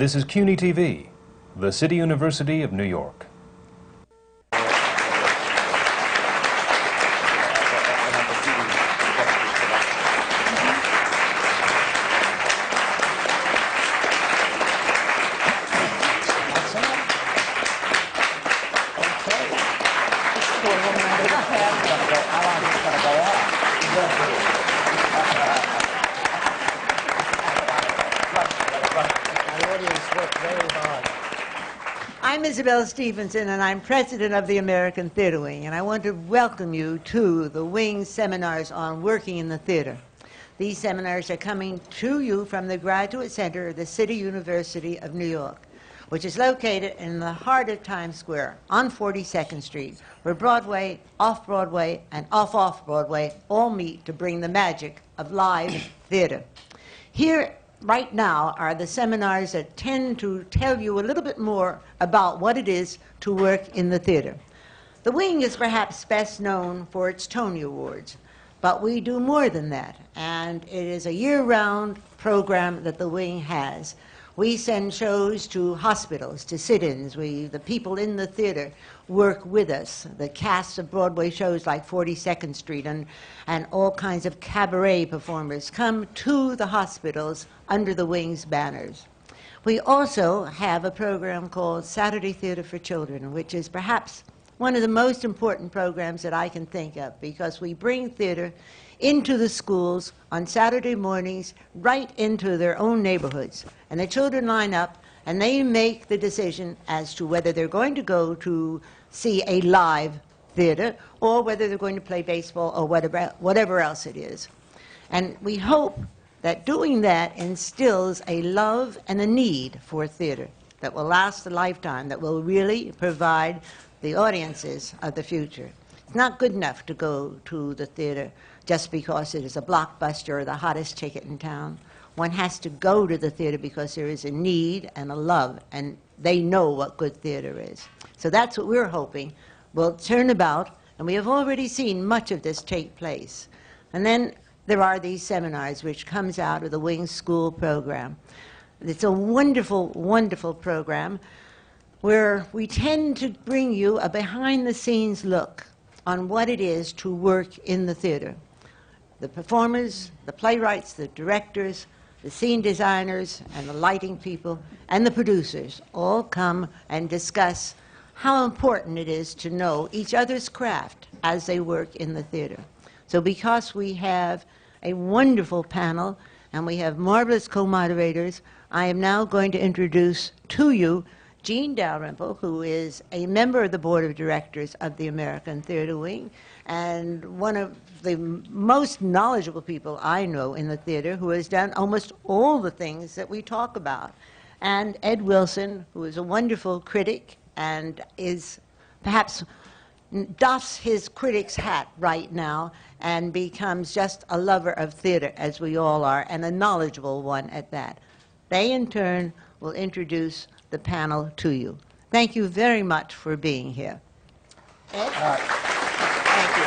This is CUNY TV, the City University of New York. I'm Isabel Stevenson, and I'm president of the American Theater Wing, and I want to welcome you to the Wing seminars on working in the theater. These seminars are coming to you from the Graduate Center of the City University of New York, which is located in the heart of Times Square on 42nd Street, where Broadway, off-Broadway, and off-Broadway all meet to bring the magic of live theater. Here right now are the seminars that tend to tell you a little bit more about what it is to work in the theater. The Wing is perhaps best known for its Tony Awards, but we do more than that, and it is a year-round program that the Wing has. We send shows to hospitals, to sit-ins. The people in the theater work with us. The cast of Broadway shows like 42nd Street and all kinds of cabaret performers come to the hospitals under the Wing's banners. We also have a program called Saturday Theater for Children, which is perhaps one of the most important programs that I can think of, because we bring theater into the schools on Saturday mornings, right into their own neighborhoods. And the children line up, and they make the decision as to whether they're going to go to see a live theater or whether they're going to play baseball or whatever else it is. And we hope that doing that instills a love and a need for theater that will last a lifetime, that will really provide the audiences of the future. It's not good enough to go to the theater just because it is a blockbuster or the hottest ticket in town. One has to go to the theater because there is a need and a love, and they know what good theater is. So that's what we're hoping will turn about, and we have already seen much of this take place. And then there are these seminars which comes out of the Wing School program. It's a wonderful, wonderful program where we tend to bring you a behind-the-scenes look on what it is to work in the theater. The performers, the playwrights, the directors, the scene designers, and the lighting people, and the producers all come and discuss how important it is to know each other's craft as they work in the theater. So because we have a wonderful panel and we have marvelous co-moderators, I am now going to introduce to you Jean Dalrymple, who is a member of the Board of Directors of the American Theater Wing, and one of the most knowledgeable people I know in the theater, who has done almost all the things that we talk about. And Ed Wilson, who is a wonderful critic and is perhaps doffs his critic's hat right now and becomes just a lover of theater, as we all are, and a knowledgeable one at that. They, in turn, will introduce the panel to you. Thank you very much for being here. Ed? Thank you.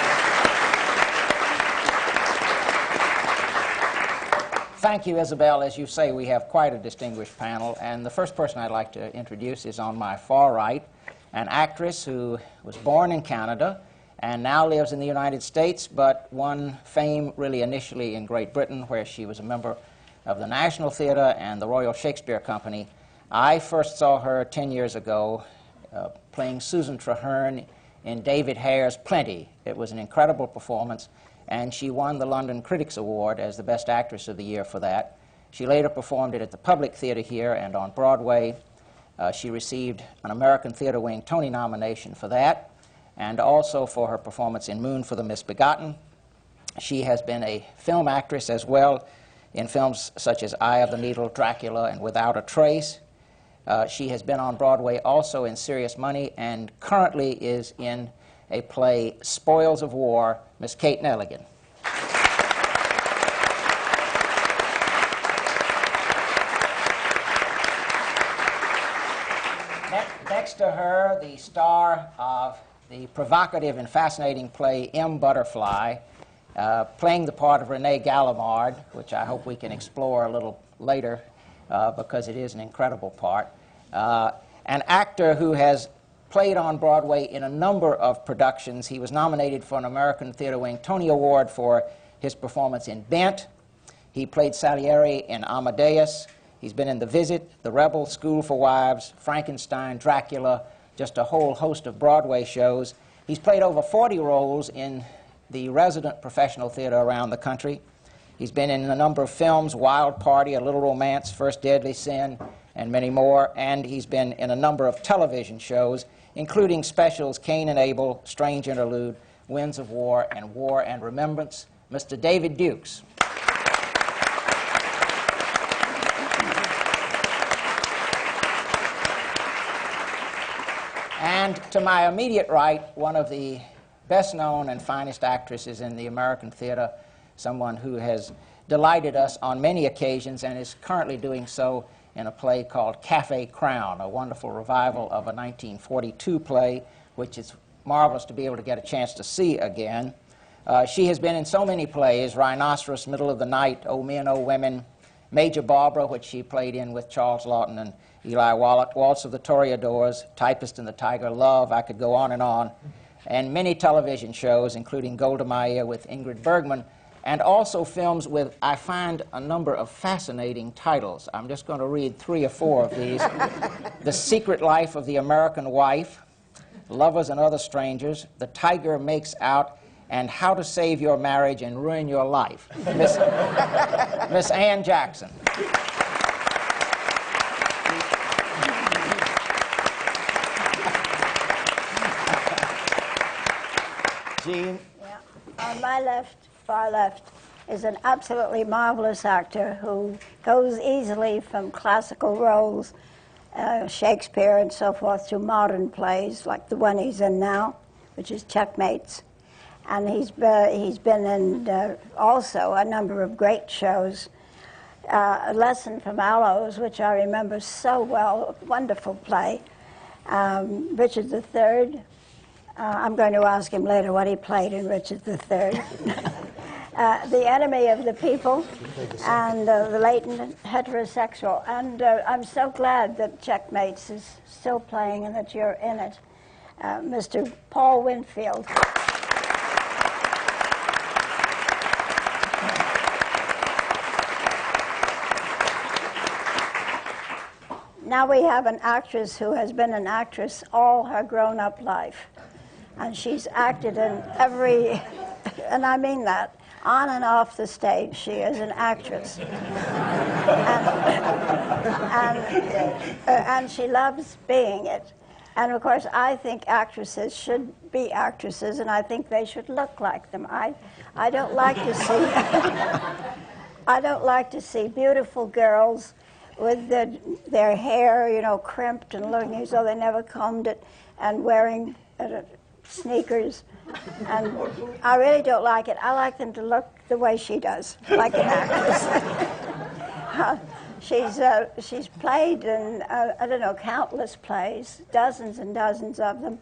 Thank you, Isabel. As you say, we have quite a distinguished panel, and the first person I'd like to introduce is on my far right, an actress who was born in Canada and now lives in the United States, but won fame really initially in Great Britain, where she was a member of the National Theatre and the Royal Shakespeare Company. I first saw her 10 years ago playing Susan Traherne in David Hare's Plenty. It was an incredible performance, and she won the London Critics Award as the Best Actress of the Year for that. She later performed it at the Public Theatre here and on Broadway. She received an American Theatre Wing Tony nomination for that, and also for her performance in Moon for the Misbegotten. She has been a film actress as well in films such as Eye of the Needle, Dracula, and Without a Trace. She has been on Broadway also in Serious Money, and currently is in a play, Spoils of War, Miss Kate Nelligan. Next to her, the star of the provocative and fascinating play M. Butterfly, playing the part of Renee Gallimard, which I hope we can explore a little later, because it is an incredible part. An actor who has played on Broadway in a number of productions. He was nominated for an American Theatre Wing Tony Award for his performance in Bent. He played Salieri in Amadeus. He's been in The Visit, The Rebel, School for Wives, Frankenstein, Dracula, just a whole host of Broadway shows. He's played over 40 roles in the resident professional theater around the country. He's been in a number of films, Wild Party, A Little Romance, First Deadly Sin, and many more. And he's been in a number of television shows, including specials Cain and Abel, Strange Interlude, Winds of War, and Remembrance, Mr. David Dukes. And to my immediate right, one of the best-known and finest actresses in the American theater, someone who has delighted us on many occasions and is currently doing so in a play called Café Crown, a wonderful revival of a 1942 play, which is marvelous to be able to get a chance to see again. She has been in so many plays: Rhinoceros, Middle of the Night, Oh Men, Oh Women, Major Barbara, which she played in with Charles Laughton and Eli Wallach, Waltz of the Toreadors, Typist and the Tiger, Love, I could go on, and many television shows, including Golda Meir with Ingrid Bergman, and also films with, I find, a number of fascinating titles. I'm just going to read 3 or 4 of these. The Secret Life of the American Wife, Lovers and Other Strangers, The Tiger Makes Out, and How to Save Your Marriage and Ruin Your Life. Miss Ann Jackson. Jean. Yeah. On my left, far left, is an absolutely marvelous actor who goes easily from classical roles, Shakespeare and so forth, to modern plays like the one he's in now, which is Checkmates. And he's been in also a number of great shows. A Lesson from Aloes, which I remember so well, a wonderful play. Richard III. I'm going to ask him later what he played in Richard III. The Enemy of the People, and The Latent Heterosexual. And I'm so glad that Checkmates is still playing and that you're in it. Mr. Paul Winfield. Now we have an actress who has been an actress all her grown-up life. And she's acted in every, and I mean that, on and off the stage, she is an actress. And she loves being it. And of course, I think actresses should be actresses, and I think they should look like them. I don't like to see, I don't like to see beautiful girls with their hair, you know, crimped and looking as though they never combed it, and wearing sneakers, and I really don't like it. I like them to look the way she does, like an actress. She's played in, I don't know, countless plays, dozens and dozens of them,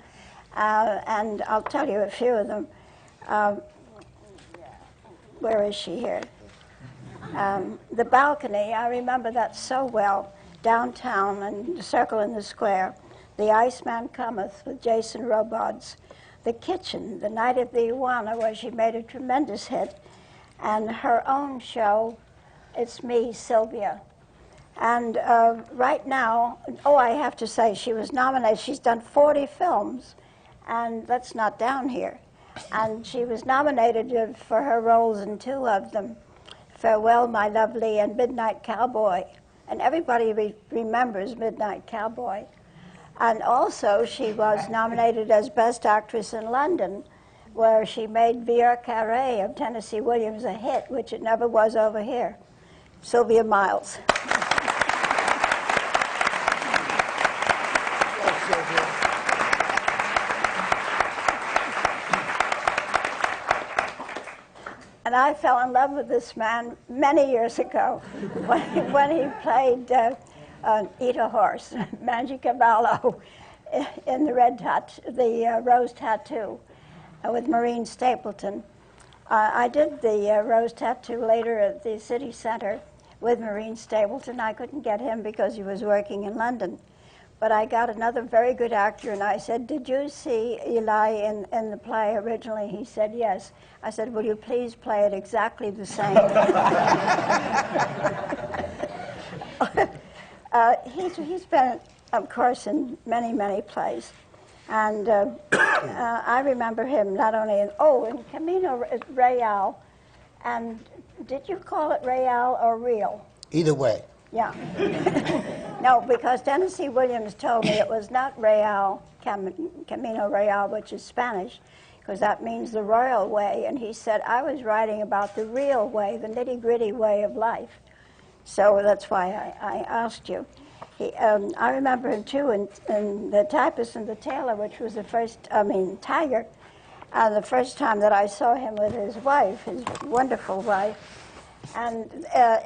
and I'll tell you a few of them. Where is she here? The Balcony, I remember that so well, downtown and the Circle in the Square. The Iceman Cometh with Jason Robards. The Kitchen, The Night of the Iguana, where she made a tremendous hit. And her own show, It's Me, Sylvia. And right now, I have to say, she was nominated. She's done 40 films, and that's not down here. And she was nominated for her roles in 2 of them, Farewell, My Lovely and Midnight Cowboy. And everybody remembers Midnight Cowboy. And also, she was nominated as Best Actress in London, where she made Vieux Carré of Tennessee Williams a hit, which it never was over here. Sylvia Miles. And I fell in love with this man many years ago when he played Eat a Horse, Mangiacavallo, in the Rose Tattoo with Maureen Stapleton. I did the Rose Tattoo later at the City Center with Marine Stapleton. I couldn't get him because he was working in London. But I got another very good actor, and I said, did you see Eli in the play originally? He said, yes. I said, will you please play it exactly the same? He's been, of course, in many, many plays. And I remember him not only in Camino Real. And did you call it Real or Real? Either way. Yeah. No, because Tennessee Williams told me it was not Real, Camino Real, which is Spanish, because that means the royal way. And he said, I was writing about the real way, the nitty-gritty way of life. So that's why I asked you. I remember him, too, in The Typist and the Tailor, which was the first, Tiger, the first time that I saw him with his wife, his wonderful wife. And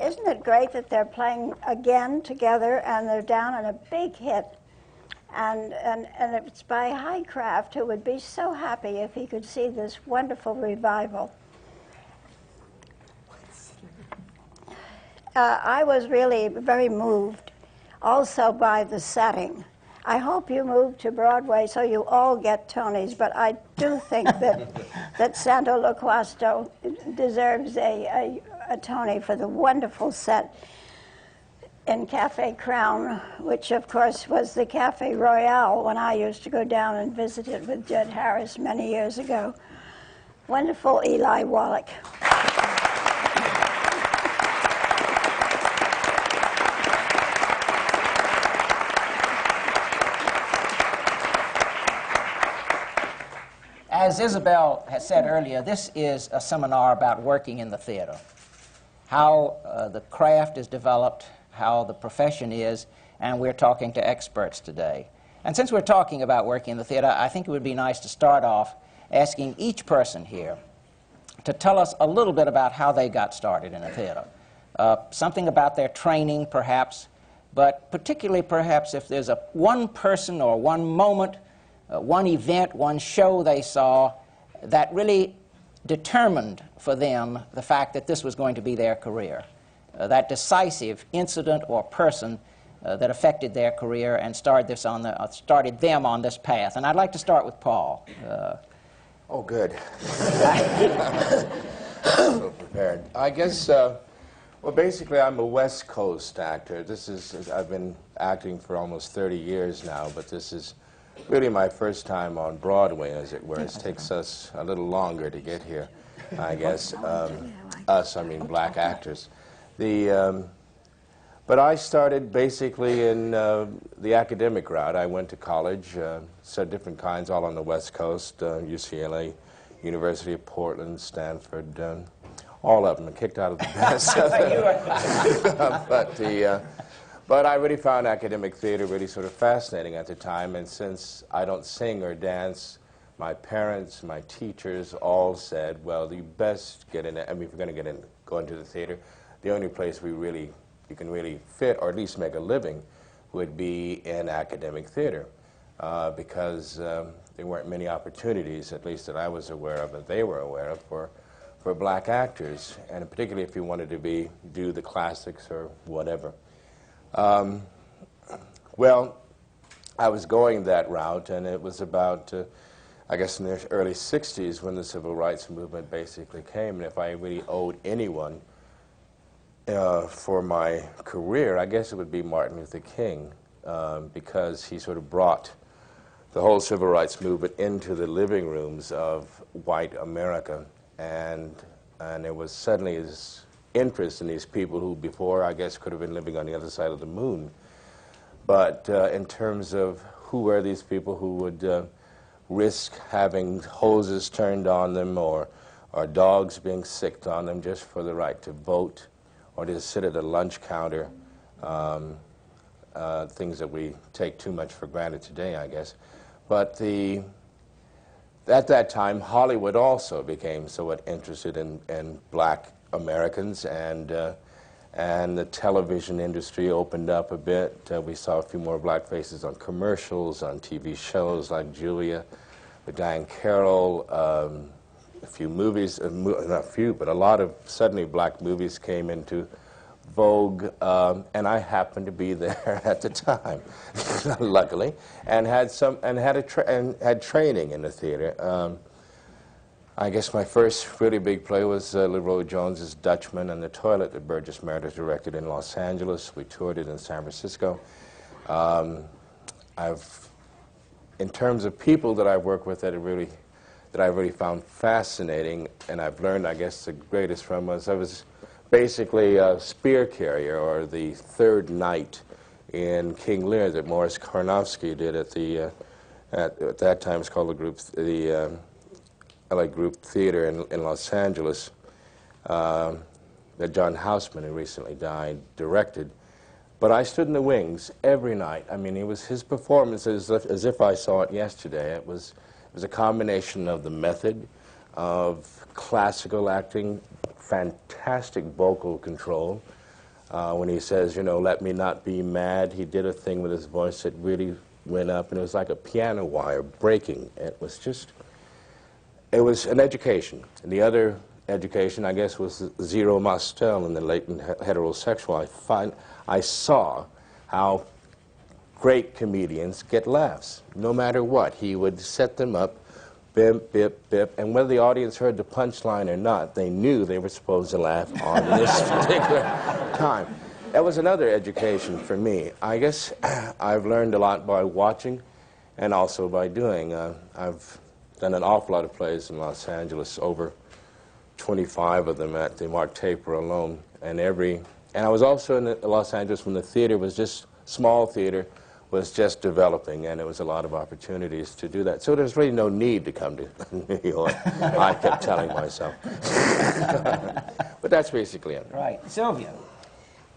isn't it great that they're playing again together, and they're down on a big hit? And it's by Highcraft, who would be so happy if he could see this wonderful revival. I was really very moved also by the setting. I hope you move to Broadway so you all get Tonys, but I do think that Santo Loquasto deserves a Tony for the wonderful set in Cafe Crown, which of course was the Cafe Royale when I used to go down and visit it with Judd Harris many years ago. Wonderful Eli Wallach. As Isabel has said earlier, this is a seminar about working in the theater, how the craft is developed, how the profession is, and we're talking to experts today. And since we're talking about working in the theater, I think it would be nice to start off asking each person here to tell us a little bit about how they got started in the theater. Something about their training, perhaps, but particularly perhaps if there's one person or one moment, one event, one show they saw that really determined for them the fact that this was going to be their career. That decisive incident or person that affected their career and started them on this path. And I'd like to start with Paul. Oh, good. So prepared. I guess, well, basically, I'm a West Coast actor. I've been acting for almost 30 years now, but this is really my first time on Broadway, as it were. It takes us a little longer to get here, I guess. Black actors. But I started basically in the academic route. I went to college, studied different kinds, all on the West Coast, UCLA, University of Portland, Stanford, all of them, and kicked out of the best. But I really found academic theater really sort of fascinating at the time, and since I don't sing or dance, my parents, my teachers all said, well, you best get in it. I mean, if you're going to go into the theater, the only place you can really fit, or at least make a living, would be in academic theater, because there weren't many opportunities, at least that I was aware of, that they were aware of, for black actors, and particularly if you wanted to do the classics or whatever. Well, I was going that route, and it was about, I guess, in the early 60s when the civil rights movement basically came, and if I really owed anyone for my career, I guess it would be Martin Luther King, because he sort of brought the whole civil rights movement into the living rooms of white America, and there was suddenly this interest in these people who before, I guess, could have been living on the other side of the moon. But in terms of who were these people who would risk having hoses turned on them or dogs being sicked on them just for the right to vote or to sit at a lunch counter, things that we take too much for granted today, I guess. But at that time, Hollywood also became somewhat interested in black Americans, and the television industry opened up a bit. We saw a few more black faces on commercials, on TV shows like Julia with Diane Carroll, a few movies, not a few, but a lot of suddenly black movies came into Vogue, and I happened to be there at the time, luckily, and had training in the theater. I guess my first really big play was Leroy Jones's Dutchman and the Toilet that Burgess Meredith directed in Los Angeles. We toured it in San Francisco. In terms of people that I've worked with that I really found fascinating, and I've learned, I guess, the greatest from was I was basically a spear carrier, or the third knight in King Lear that Morris Karnofsky did at the at that time it's called the LA Group Theater in Los Angeles, that John Houseman, who recently died, directed. But I stood in the wings every night. I mean, it was his performance as if I saw it yesterday. It was a combination of the method, of classical acting, fantastic vocal control. When he says, you know, let me not be mad, he did a thing with his voice that really went up, and it was like a piano wire breaking. It was an education. And the other education, I guess, was Zero Mostel in The Latent Heterosexual. I saw how great comedians get laughs, no matter what. He would set them up, bip, bip, bip, and whether the audience heard the punchline or not, they knew they were supposed to laugh on this particular time. That was another education for me. I guess I've learned a lot by watching and also by doing. I've done an awful lot of plays in Los Angeles, over 25 of them at the Mark Taper alone, and I was also in Los Angeles when the theater was just, small theater, was just developing, and it was a lot of opportunities to do that. So there's really no need to come to New York, I kept telling myself. But that's basically it. Right. Sylvia,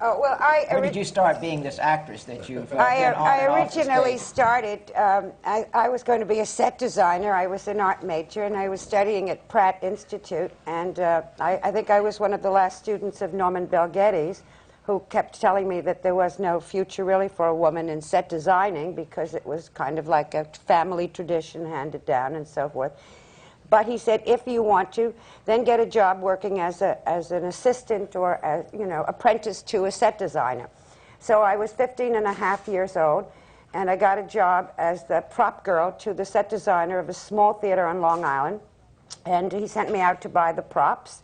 Oh, well, when did you start being this actress that you've I originally started, I was going to be a set designer. I was an art major, and I was studying at Pratt Institute, and I think I was one of the last students of Norman Bell Geddes, who kept telling me that there was no future really for a woman in set designing because it was kind of like a family tradition handed down and so forth. But he said, if you want to, then get a job working as an assistant or, as, you know, apprentice to a set designer. So I was 15 and a half years old, and I got a job as the prop girl to the set designer of a small theater on Long Island. And he sent me out to buy the props,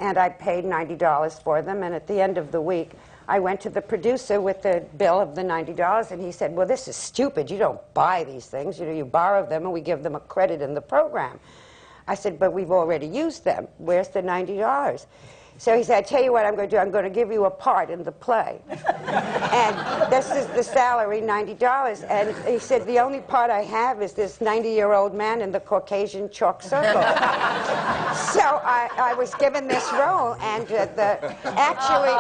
and I paid $90 for them. And at the end of the week, I went to the producer with the bill of the $90, and he said, well, this is stupid. You don't buy these things. You know, you borrow them, and we give them a credit in the program. I said, but we've already used them. Where's the $90? So he said, I tell you what I'm going to do. I'm going to give you a part in the play. And this is the salary, $90. And he said, the only part I have is this 90-year-old man in the Caucasian chalk circle. So I was given this role, and actually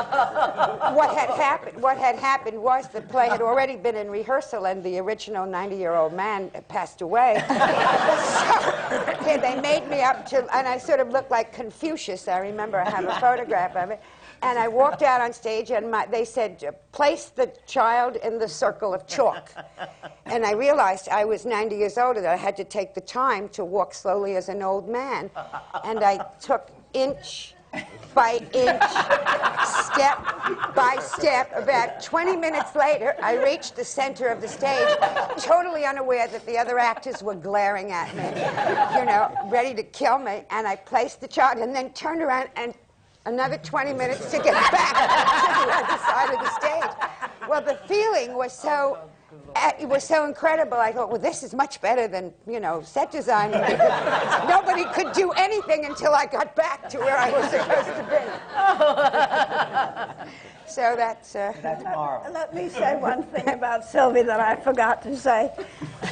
what had happened was the play had already been in rehearsal, and the original 90-year-old man passed away. So they made me up to, and I sort of looked like Confucius. I remember I have a photograph of it. And I walked out on stage, and they said, place the child in the circle of chalk. And I realized I was 90 years old, and I had to take the time to walk slowly as an old man. And I took inch by inch, step by step. About 20 minutes later, I reached the center of the stage, totally unaware that the other actors were glaring at me, you know, ready to kill me. And I placed the child and then turned around and another 20 minutes to get back to the other side of the stage. Well, the feeling was so, it was so incredible. I thought, well, this is much better than, you know, set design. Nobody could do anything until I got back to where I was supposed to be. So that's marvelous. Let me say one thing about Sylvia that I forgot to say.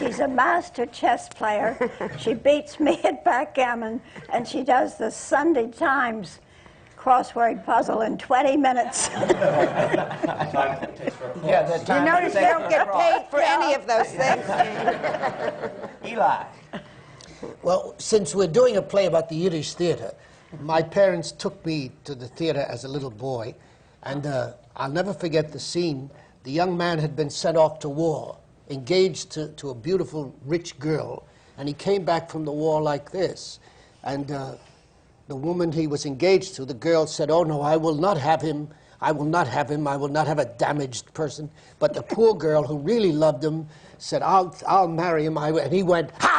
She's a master chess player. She beats me at backgammon, and she does the Sunday Times crossword puzzle in 20 minutes. You notice you don't get paid for any of those things. Eli. Well, since we're doing a play about the Yiddish theater, my parents took me to the theater as a little boy, and I'll never forget the scene. The young man had been sent off to war, engaged to a beautiful, rich girl, and he came back from the war like this. And the woman he was engaged to, the girl said, oh, no, I will not have him. I will not have him. I will not have a damaged person. But the poor girl who really loved him said, I'll marry him. And he went, ha!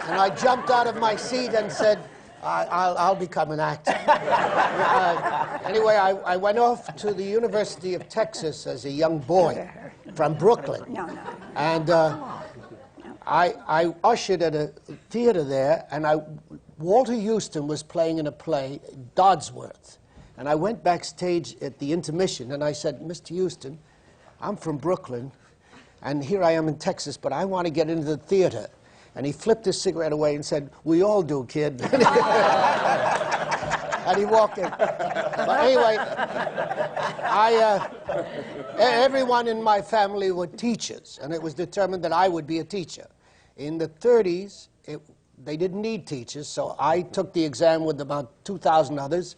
And I jumped out of my seat and said, I'll become an actor. Anyway, I went off to the University of Texas as a young boy from Brooklyn. And I ushered at a theater there, and Walter Houston was playing in a play, Dodsworth. And I went backstage at the intermission, and I said, Mr. Houston, I'm from Brooklyn, and here I am in Texas, but I want to get into the theater. And he flipped his cigarette away and said, we all do, kid. And he walked in. But anyway, everyone in my family were teachers, and it was determined that I would be a teacher. In the 30s, they didn't need teachers, so I took the exam with about 2,000 others.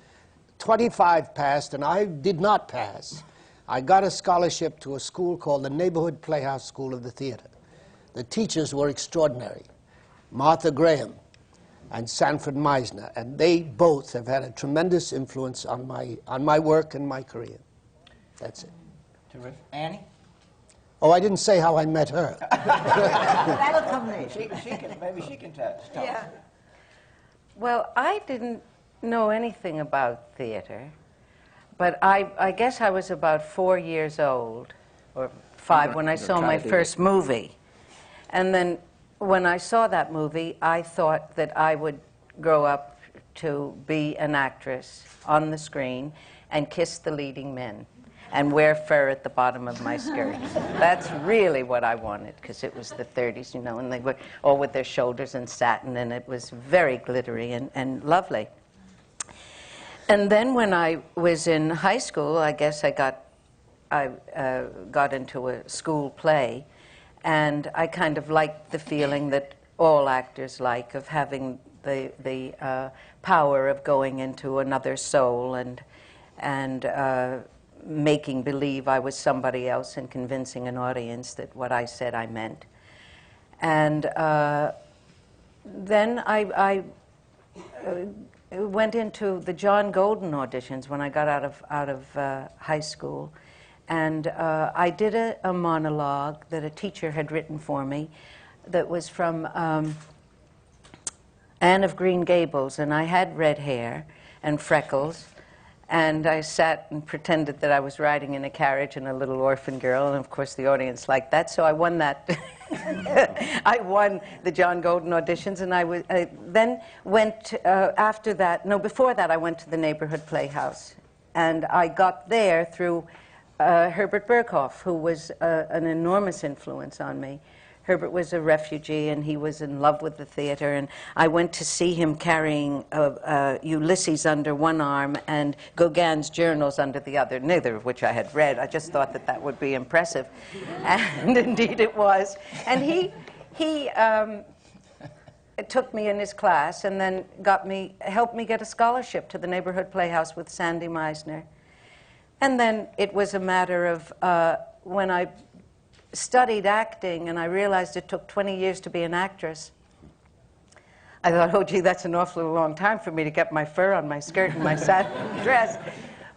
25 passed, and I did not pass. I got a scholarship to a school called the Neighborhood Playhouse School of the Theater. The teachers were extraordinary, Martha Graham and Sanford Meisner, and they both have had a tremendous influence on my work and my career. That's it. Terrific. Annie? Oh, I didn't say how I met her. That'll come later. Maybe she can tell us. Yeah. Well, I didn't know anything about theater, but I guess I was about 4 years old, or 5, when I saw my first movie. And then when I saw that movie, I thought that I would grow up to be an actress on the screen and kiss the leading men and wear fur at the bottom of my skirt. That's really what I wanted, because it was the 30s, you know, and they were all with their shoulders in satin, and it was very glittery and lovely. And then when I was in high school, I guess I got into a school play, and I kind of liked the feeling that all actors like, of having the power of going into another soul and making believe I was somebody else and convincing an audience that what I said I meant. And then I went into the John Golden auditions when I got out of high school. And I did a monologue that a teacher had written for me that was from Anne of Green Gables, and I had red hair and freckles, and I sat and pretended that I was riding in a carriage and a little orphan girl, and of course the audience liked that, so I won that. I won the John Golden auditions, and I then went after that, no, before that I went to the Neighborhood Playhouse, and I got there through Herbert Berghoff, who was an enormous influence on me. Herbert was a refugee, and he was in love with the theater, and I went to see him carrying Ulysses under one arm and Gauguin's journals under the other, neither of which I had read. I just thought that that would be impressive, and indeed it was. And he took me in his class and then helped me get a scholarship to the Neighborhood Playhouse with Sandy Meisner. And then it was a matter of when I studied acting and I realized it took 20 years to be an actress. I thought, oh, gee, that's an awfully long time for me to get my fur on my skirt and my satin dress.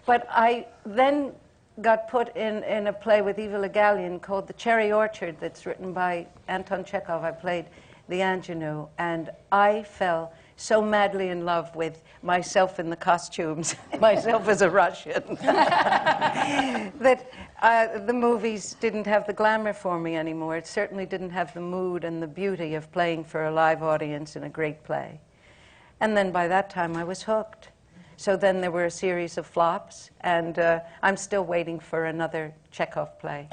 But I then got put in a play with Eva Le Gallienne called The Cherry Orchard that's written by Anton Chekhov. I played the ingenue, and I fell so madly in love with myself in the costumes, myself as a Russian, that the movies didn't have the glamour for me anymore. It certainly didn't have the mood and the beauty of playing for a live audience in a great play. And then by that time I was hooked. So then there were a series of flops, and I'm still waiting for another Chekhov play.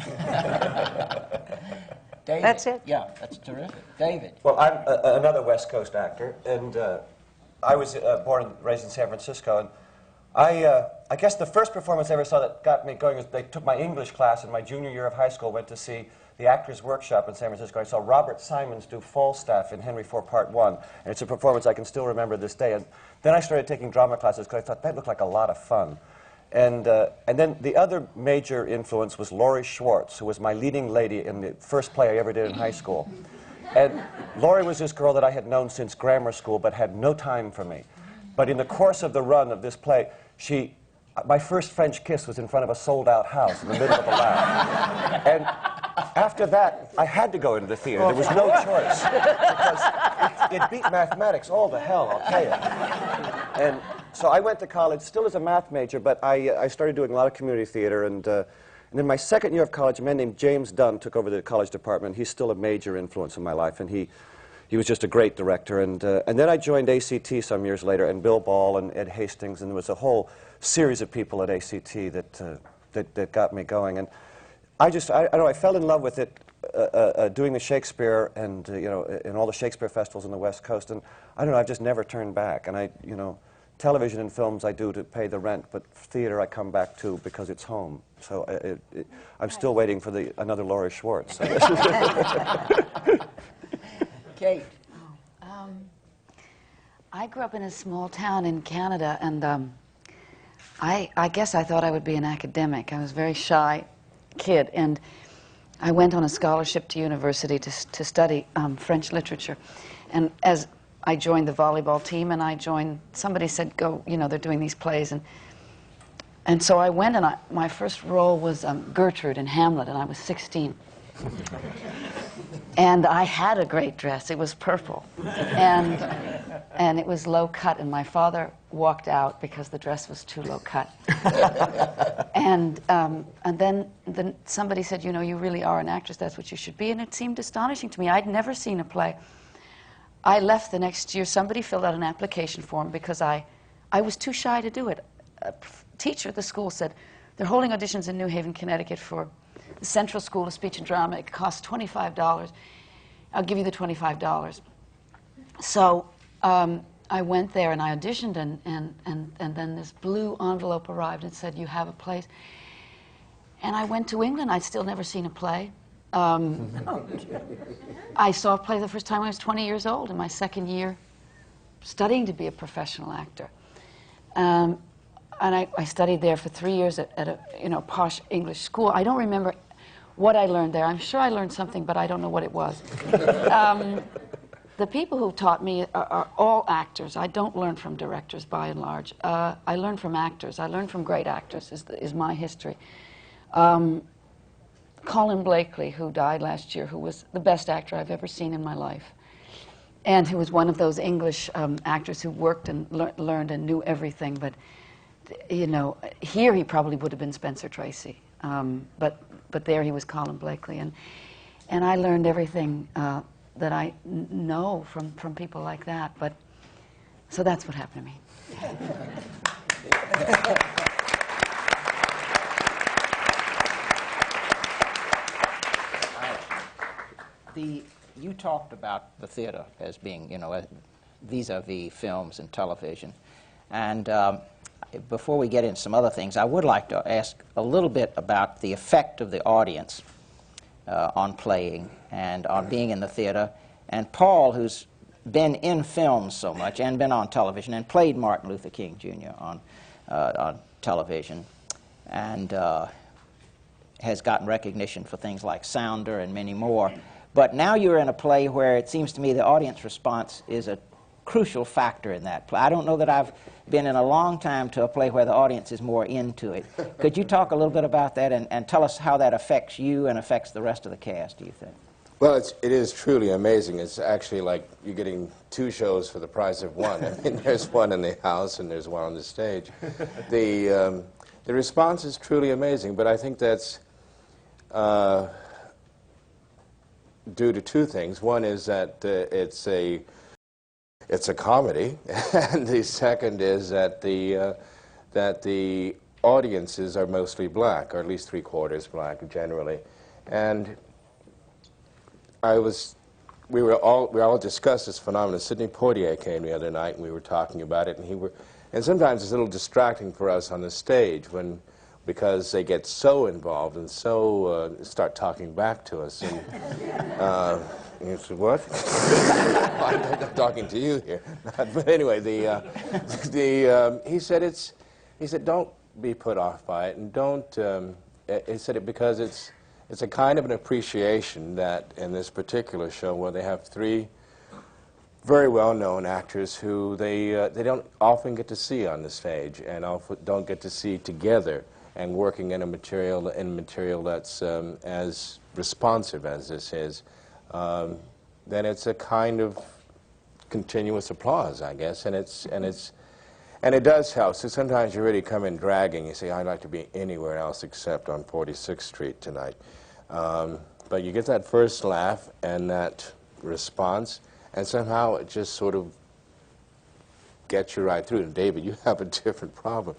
David. That's it. Yeah, that's terrific. David. Well, I'm another West Coast actor, and I was born and raised in San Francisco. And I guess the first performance I ever saw that got me going was they took my English class in my junior year of high school, went to see the Actors Workshop in San Francisco. I saw Robert Simons do Falstaff in Henry IV Part 1, and it's a performance I can still remember this day. And then I started taking drama classes because I thought that looked like a lot of fun. And then the other major influence was Laurie Schwartz, who was my leading lady in the first play I ever did in high school. And Laurie was this girl that I had known since grammar school but had no time for me. But in the course of the run of this play, my first French kiss was in front of a sold-out house in the middle of the laugh. And after that, I had to go into the theater. There was no choice. Because it beat mathematics all to hell, I'll tell you. And so I went to college still as a math major, but I started doing a lot of community theater. And in my second year of college, a man named James Dunn took over the college department. He's still a major influence in my life, and he was just a great director. And then I joined ACT some years later, and Bill Ball and Ed Hastings, and there was a whole series of people at ACT that got me going. And I don't know, I fell in love with it doing the Shakespeare and, you know, in all the Shakespeare festivals on the West Coast. And I don't know, I've just never turned back. And you know, television and films I do to pay the rent, but theater I come back to because it's home. So I'm still waiting for another Laurie Schwartz. Kate. I grew up in a small town in Canada, and I guess I thought I would be an academic. I was a very shy kid, and I went on a scholarship to university to study French literature. And as I joined the volleyball team, and somebody said, go, you know, they're doing these plays. And so I went, and my first role was Gertrude in Hamlet, and I was 16. And I had a great dress. It was purple. And it was low cut, and my father walked out because the dress was too low cut. And then somebody said, you know, you really are an actress, that's what you should be. And it seemed astonishing to me. I'd never seen a play. I left the next year. Somebody filled out an application form because I was too shy to do it. A teacher at the school said, they're holding auditions in New Haven, Connecticut for the Central School of Speech and Drama. It costs $25. I'll give you the $25. So I went there and I auditioned, and then this blue envelope arrived and said, you have a place. And I went to England. I'd still never seen a play. I saw a play the first time when I was 20 years old, in my second year studying to be a professional actor. And I studied there for 3 years at a posh English school. I don't remember what I learned there. I'm sure I learned something, but I don't know what it was. The people who taught me are all actors. I don't learn from directors, by and large. I learn from actors. I learn from great actors, is my history. Colin Blakely, who died last year, who was the best actor I've ever seen in my life, and who was one of those English actors who worked and learned and knew everything. But, you know, here he probably would have been Spencer Tracy. But there he was Colin Blakely. And I learned everything that I know from people like that. But so that's what happened to me. You talked about the theater as being, you know, vis-a-vis films and television. And before we get into some other things, I would like to ask a little bit about the effect of the audience on playing and on being in the theater. And Paul, who's been in films so much and been on television and played Martin Luther King Jr. on television, and has gotten recognition for things like Sounder and many more. But now you're in a play where it seems to me the audience response is a crucial factor in that play. I don't know that I've been in a long time to a play where the audience is more into it. Could you talk a little bit about that and tell us how that affects you and affects the rest of the cast, do you think? Well, it is truly amazing. It's actually like you're getting two shows for the price of one. I mean, there's one in the house and there's one on the stage. The response is truly amazing, but I think that's due to two things. One is that it's a comedy, and the second is that the audiences are mostly black, or at least 3/4 black generally. And we all discussed this phenomenon. Sidney Poitier came the other night, and we were talking about it, and sometimes it's a little distracting for us on the stage because they get so involved and so start talking back to us. And you said, what? I'm not talking to you here. But anyway, he said, don't be put off by it, and don't. He said it because it's a kind of an appreciation that in this particular show where they have three very well-known actors who they don't often get to see on the stage, and often don't get to see together and working in a material that's as responsive as this is. Then it's a kind of continuous applause, I guess, and it does help. So sometimes you really come in dragging. You say, I'd like to be anywhere else except on 46th Street tonight. But you get that first laugh and that response, and somehow it just sort of gets you right through. And David, you have a different problem.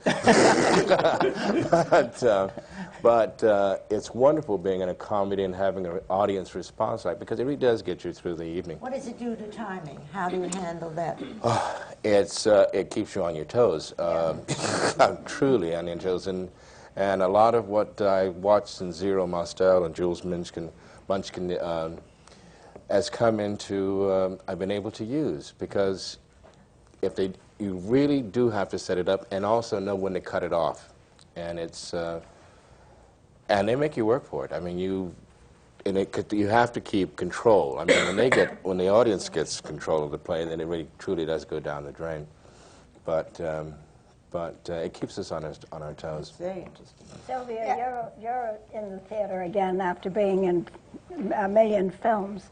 but it's wonderful being in a comedy and having an audience response like, because it really does get you through the evening. What does it do to timing? How do you handle that? It keeps you on your toes. Truly on your toes. And a lot of what I watched in Zero Mostel and Jules Munchkin has come into, I've been able to use, because you really do have to set it up and also know when to cut it off. And and they make you work for it. I mean, you have to keep control. I mean, when the audience gets control of the play, then it really truly does go down the drain. But it keeps us on our toes. It's very interesting. Sylvia, you're in the theater again after being in a million films.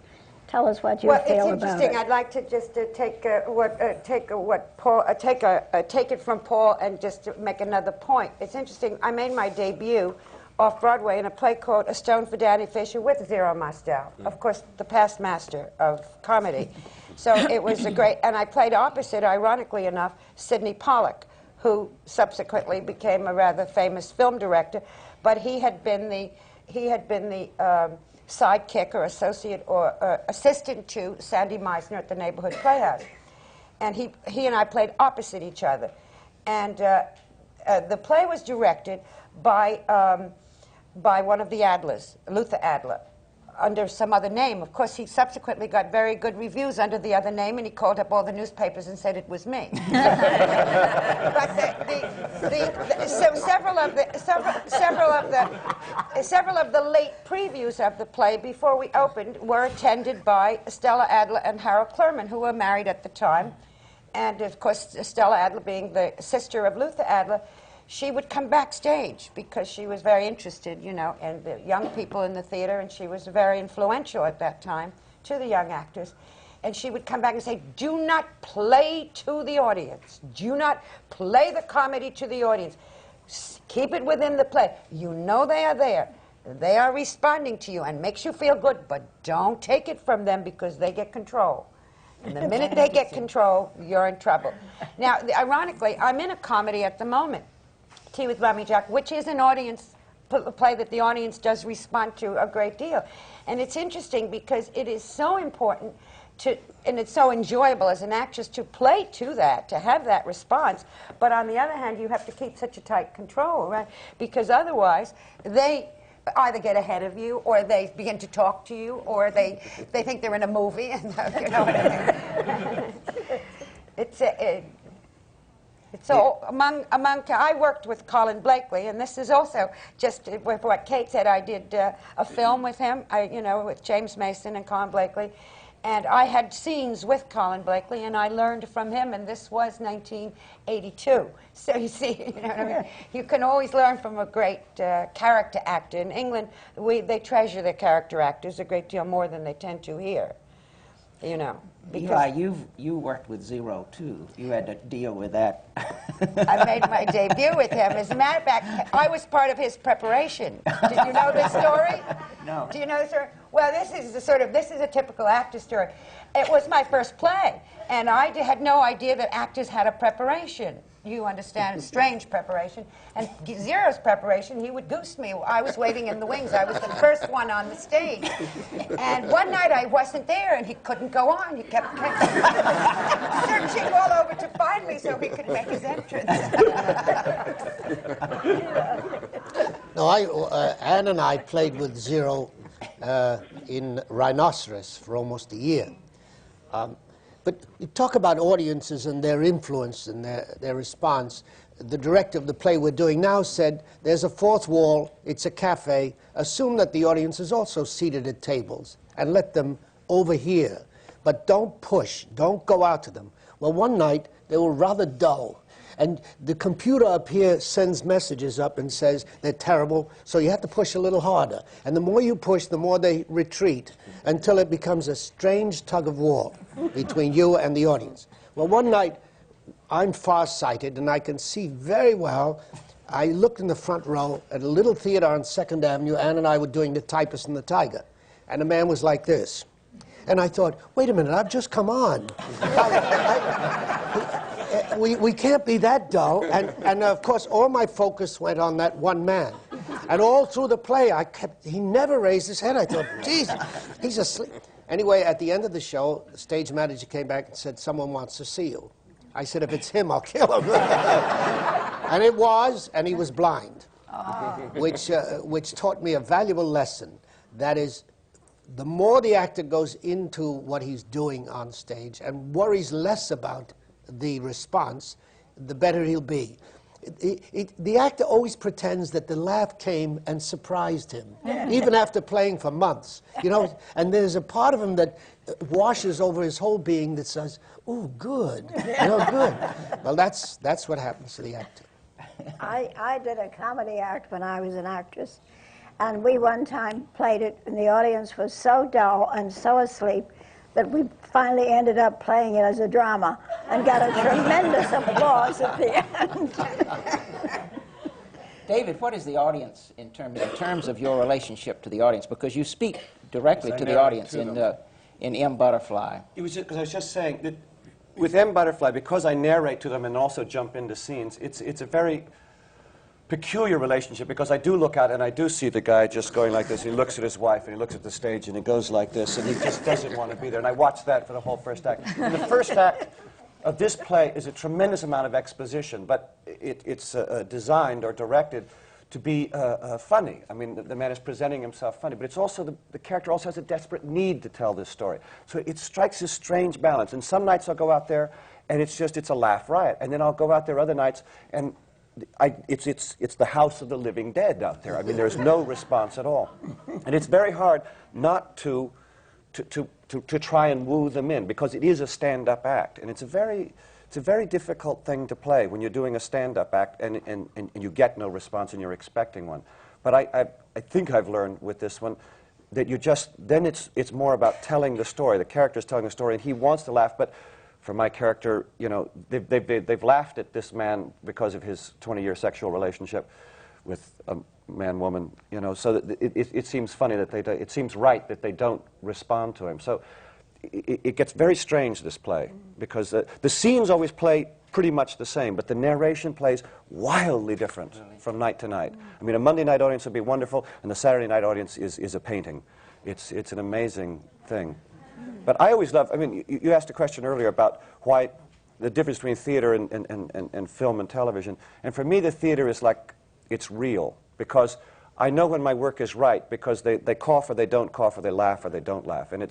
Tell us what you feel about it. Well, it's interesting. I'd like to just take it from Paul and just to make another point. It's interesting. I made my debut off Broadway in a play called A Stone for Danny Fisher with Zero Mostel, of course, the past master of comedy. So it was a great, and I played opposite, ironically enough, Sidney Pollack, who subsequently became a rather famous film director, but he had been the sidekick or associate or assistant to Sandy Meisner at the Neighborhood Playhouse. And he and I played opposite each other. And the play was directed by one of the Adlers, Luther Adler, under some other name. Of course, he subsequently got very good reviews under the other name, and he called up all the newspapers and said it was me. But so several of the late previews of the play before we opened were attended by Stella Adler and Harold Clurman, who were married at the time. And of course, Stella Adler being the sister of Luther Adler, she would come backstage because she was very interested, you know, in the young people in the theater, and she was very influential at that time to the young actors. And she would come back and say, do not play to the audience. Do not play the comedy to the audience. Keep it within the play. You know they are there. They are responding to you and makes you feel good, but don't take it from them because they get control. And the minute they get control, you're in trouble. Now, ironically, I'm in a comedy at the moment, Tea with Rummy Jack, which is an audience play that the audience does respond to a great deal. And it's interesting because it is so important and it's so enjoyable as an actress to play to that, to have that response. But on the other hand, you have to keep such a tight control, right? Because otherwise, they either get ahead of you, or they begin to talk to you, or they think they're in a movie, and you know what I mean? So I worked with Colin Blakely, and this is also just with what Kate said. I did a film with him, with James Mason and Colin Blakely, and I had scenes with Colin Blakely, and I learned from him, and this was 1982. So you see, you know what I mean? You can always learn from a great character actor. In England, they treasure their character actors a great deal more than they tend to here, you know. Eli, you worked with Zero, too. You had to deal with that. I made my debut with him. As a matter of fact, I was part of his preparation. Did you know this story? No. Do you know the story? Well, this is a typical actor story. It was my first play, and I had no idea that actors had a preparation. You understand, a strange preparation. And Zero's preparation, he would goose me. I was waiting in the wings. I was the first one on the stage. And one night I wasn't there, and he couldn't go on. He kept searching all over to find me so he could make his entrance. No, Anne and I played with Zero in Rhinoceros for almost a year. But you talk about audiences and their influence and their response. The director of the play we're doing now said, there's a fourth wall, it's a cafe, assume that the audience is also seated at tables and let them overhear. but don't push. Don't go out to them. Well, one night, they were rather dull. And the computer up here sends messages up and says they're terrible, so you have to push a little harder. And the more you push, the more they retreat, until it becomes a strange tug of war between you and the audience. Well, one night, I'm farsighted, and I can see very well. I looked in the front row at a little theater on 2nd Avenue. Ann and I were doing The Typist and the Tiger. And the man was like this. And I thought, wait a minute, I've just come on. We can't be that dull. And of course, all my focus went on that one man. And all through the play, he never raised his head. I thought, geez, he's asleep. Anyway, at the end of the show, the stage manager came back and said, someone wants to see you. I said, if it's him, I'll kill him. And it was, and he was blind, which taught me a valuable lesson. That is, the more the actor goes into what he's doing on stage and worries less about the response, the better he'll be. The actor always pretends that the laugh came and surprised him, even after playing for months. You know, and there's a part of him that washes over his whole being that says, "Oh, good, you know, good." Well, that's what happens to the actor. I did a comedy act when I was an actress, and we one time played it, and the audience was so dull and so asleep that we finally ended up playing it as a drama and got a tremendous applause at the end. David, what is the audience in terms of your relationship to the audience? Because you speak directly to the audience in M. Butterfly. It was just because I was just saying that with M. Butterfly, because I narrate to them and also jump into scenes, it's a very peculiar relationship, because I do look out and I do see the guy just going like this. He looks at his wife and he looks at the stage and he goes like this, and he just doesn't want to be there. And I watch that for the whole first act. And the first act of this play is a tremendous amount of exposition, but it's designed or directed to be funny. I mean, the man is presenting himself funny, but it's also the character also has a desperate need to tell this story. So it strikes this strange balance. And some nights I'll go out there and it's a laugh riot, and then I'll go out there other nights and it's the house of the living dead out there. I mean, there's no response at all. And it's very hard not to try and woo them in, because it is a stand-up act. And it's a very difficult thing to play when you're doing a stand-up act and you get no response and you're expecting one. But I think I've learned with this one that then it's more about telling the story. The character's telling the story and he wants to laugh, but for my character, you know, they've laughed at this man because of his 20-year sexual relationship with a man-woman, you know, so that it seems funny that it seems right that they don't respond to him. So it gets very strange, this play, because the scenes always play pretty much the same, but the narration plays wildly different from night to night. I mean, a Monday night audience would be wonderful, and the Saturday night audience is a painting. It's an amazing thing. But I always love, I mean, you asked a question earlier about why the difference between theater and film and television. And for me, the theater is like, it's real, because I know when my work is right, because they cough or they don't cough, or they laugh or they don't laugh. And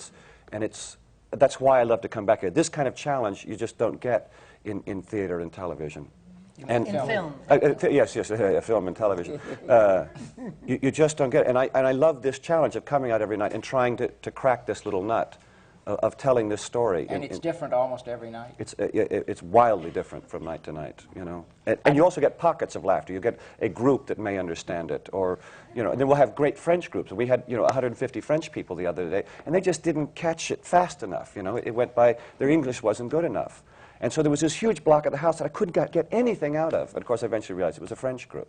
that's why I love to come back here. This kind of challenge you just don't get in theater and television. And in film. Yes, film and television. You just don't get it. And I love this challenge of coming out every night and trying to crack this little nut of telling this story. And it's different almost every night? It's wildly different from night to night, you know. And you also get pockets of laughter. You get a group that may understand it, or, you know, and then we'll have great French groups. We had, you know, 150 French people the other day, and they just didn't catch it fast enough, you know. It went by, their English wasn't good enough. And so there was this huge block of the house that I couldn't get anything out of. And of course, I eventually realized it was a French group,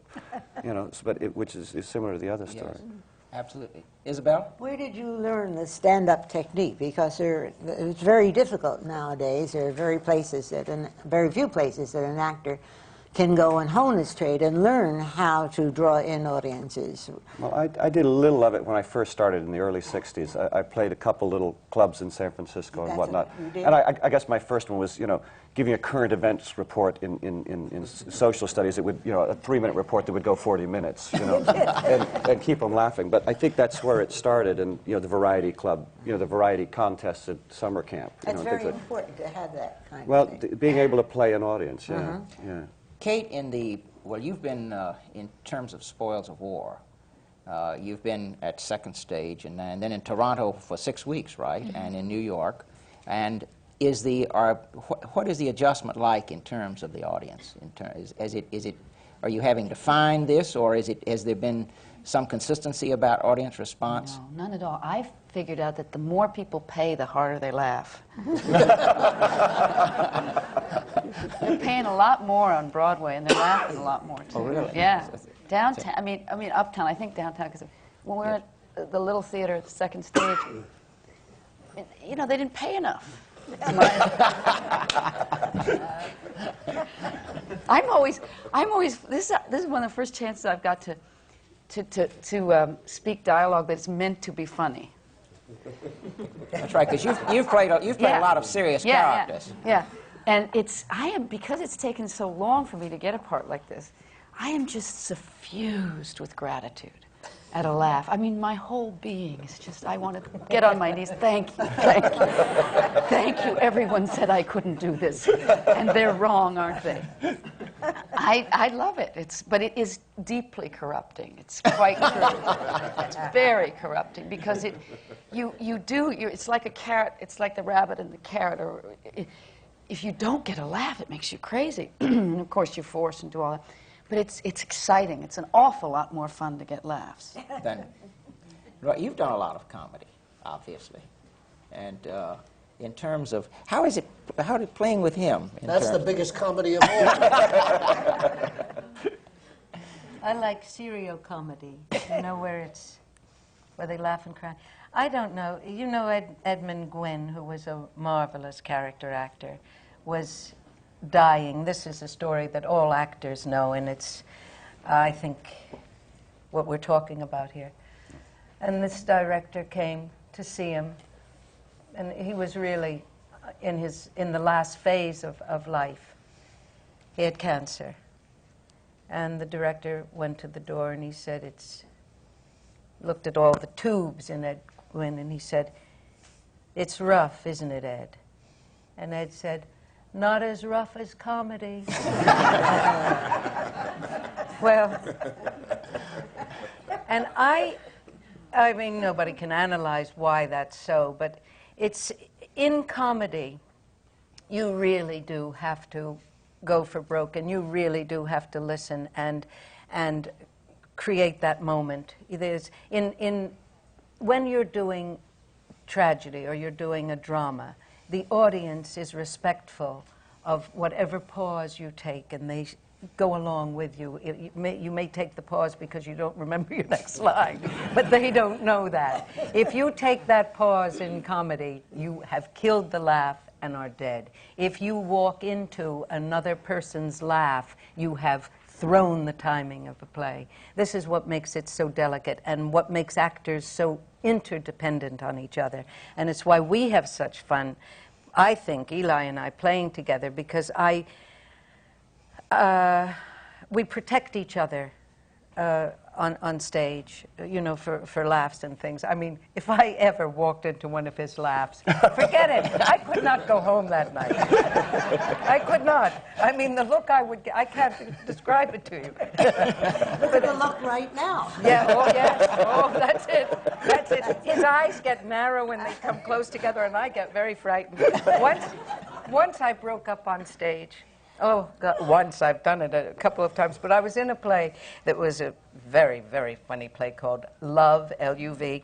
you know, which is similar to the other story. Yes, absolutely. Isabel? Where did you learn the stand-up technique? Because it's very difficult nowadays. There are very few places that an actor can go and hone his trade and learn how to draw in audiences. Well, I did a little of it when I first started in the early 60s. I played a couple little clubs in San Francisco and whatnot. And I guess my first one was, you know, giving a current events report in social studies. It would, you know, a 3-minute report that would go 40 minutes, you know, and keep them laughing. But I think that's where it started, and, you know, the variety club, you know, the variety contests at summer camp. That's very important to have that kind of thing. Well, being able to play an audience, yeah. Kate, you've been, in terms of Spoils of War, you've been at second stage, and then in Toronto for 6 weeks, right? And in New York. And what is the adjustment like in terms of the audience? Are you having to find this, or has there been some consistency about audience response? No, none at all. I've figured out that the more people pay, the harder they laugh. They're paying a lot more on Broadway, and they're laughing a lot more too. Oh, really? Yeah. Downtown. I mean, uptown. I think downtown, because when we were at the little theater at the second stage, you know, they didn't pay enough. I'm always. This is one of the first chances I've got to speak dialogue that's meant to be funny. That's right, because you've played a lot of serious characters. Yeah. And because it's taken so long for me to get a part like this, I am just suffused with gratitude at a laugh. I mean, my whole being is just, I want to get on my knees. Thank you, thank you. Thank you. Everyone said I couldn't do this, and they're wrong, aren't they? I love it. But it is deeply corrupting. It's quite true. It's very corrupting, because it's like a carrot. It's like the rabbit and the carrot. Or if you don't get a laugh, it makes you crazy. And of course, you're forced and do all that. But it's exciting. It's an awful lot more fun to get laughs. Right, you've done a lot of comedy, obviously, and in terms of how did playing with him? That's the biggest comedy of all. I like serio comedy, you know, where they laugh and cry. I don't know. You know Edmund Gwynn, who was a marvelous character actor, was dying. This is a story that all actors know, and it's, I think, what we're talking about here. And this director came to see him, and he was really in the last phase of life. He had cancer. And the director went to the door, and he said, looked at all the tubes in Ed Gwynn, and he said, "It's rough, isn't it, Ed?" And Ed said, "Not as rough as comedy." Well, and I mean, nobody can analyze why that's so, but it's in comedy, you really do have to go for broke, and you really do have to listen and create that moment. When you're doing tragedy or you're doing a drama, the audience is respectful of whatever pause you take, and they go along with you. You may take the pause because you don't remember your next line, but they don't know that. If you take that pause in comedy, you have killed the laugh and are dead. If you walk into another person's laugh, you have thrown the timing of a play. This is what makes it so delicate, and what makes actors so interdependent on each other. And it's why we have such fun, I think, Eli and I, playing together, because we protect each other on stage, you know, for laughs and things. I mean, if I ever walked into one of his laughs, forget it. I could not go home that night. I could not. I mean, the look I would get, I can't describe it to you. Look at the look right now. Yeah, oh, yes. Oh, that's it. That's it. His eyes get narrow when they come close together, and I get very frightened. Once I broke up on stage. Oh, God, once. I've done it a couple of times. But I was in a play that was a very, very funny play called Love, L-U-V.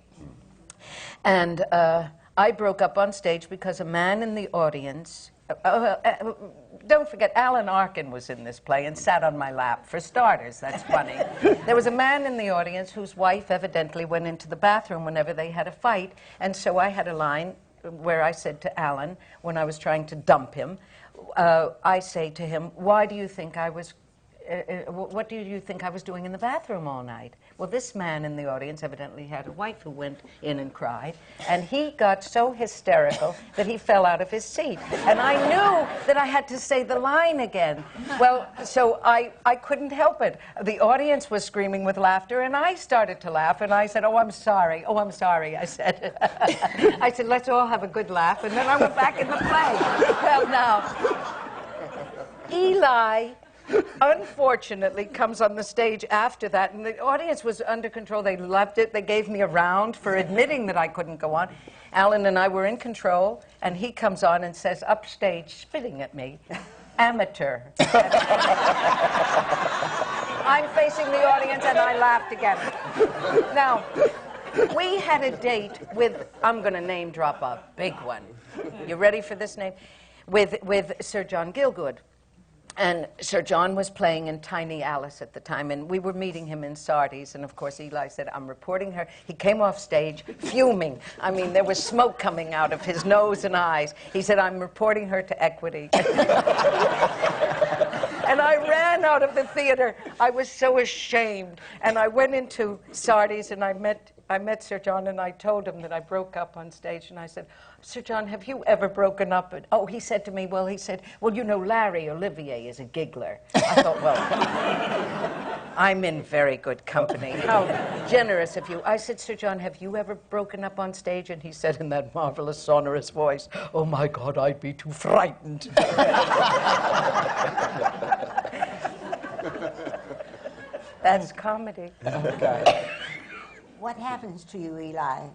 And I broke up on stage because a man in the audience... don't forget, Alan Arkin was in this play and sat on my lap. For starters, that's funny. There was a man in the audience whose wife evidently went into the bathroom whenever they had a fight. And so I had a line where I said to Alan, when I was trying to dump him, I say to him, what do you think I was doing in the bathroom all night? Well, this man in the audience evidently had a wife who went in and cried, and he got so hysterical that he fell out of his seat. And I knew that I had to say the line again. Well, so I couldn't help it. The audience was screaming with laughter, and I started to laugh, and I said, "Oh, I'm sorry. Oh, I'm sorry," I said. I said, "Let's all have a good laugh," and then I went back in the play. Well, now, Eli unfortunately comes on the stage after that, and the audience was under control. They loved it. They gave me a round for admitting that I couldn't go on. Alan and I were in control, and he comes on and says, upstage, spitting at me, amateur. I'm facing the audience, and I laughed again. Now, we had a date with, I'm going to name drop a big one. You ready for this name? With Sir John Gielgud. And Sir John was playing in Tiny Alice at the time, and we were meeting him in Sardi's, and of course Eli said, I'm reporting her. He came off stage fuming. I mean, there was smoke coming out of his nose and eyes. He said, I'm reporting her to Equity. And I ran out of the theater. I was so ashamed. And I went into Sardi's, and I met Sir John, and I told him that I broke up on stage, and I said, Sir John, have you ever broken up? And, oh, he said to me, well, you know, Larry Olivier is a giggler. I thought, well, I'm in very good company. How generous of you. I said, Sir John, have you ever broken up on stage? And he said in that marvelous sonorous voice, oh, my God, I'd be too frightened. That's comedy. Okay. What happens to you, Eli?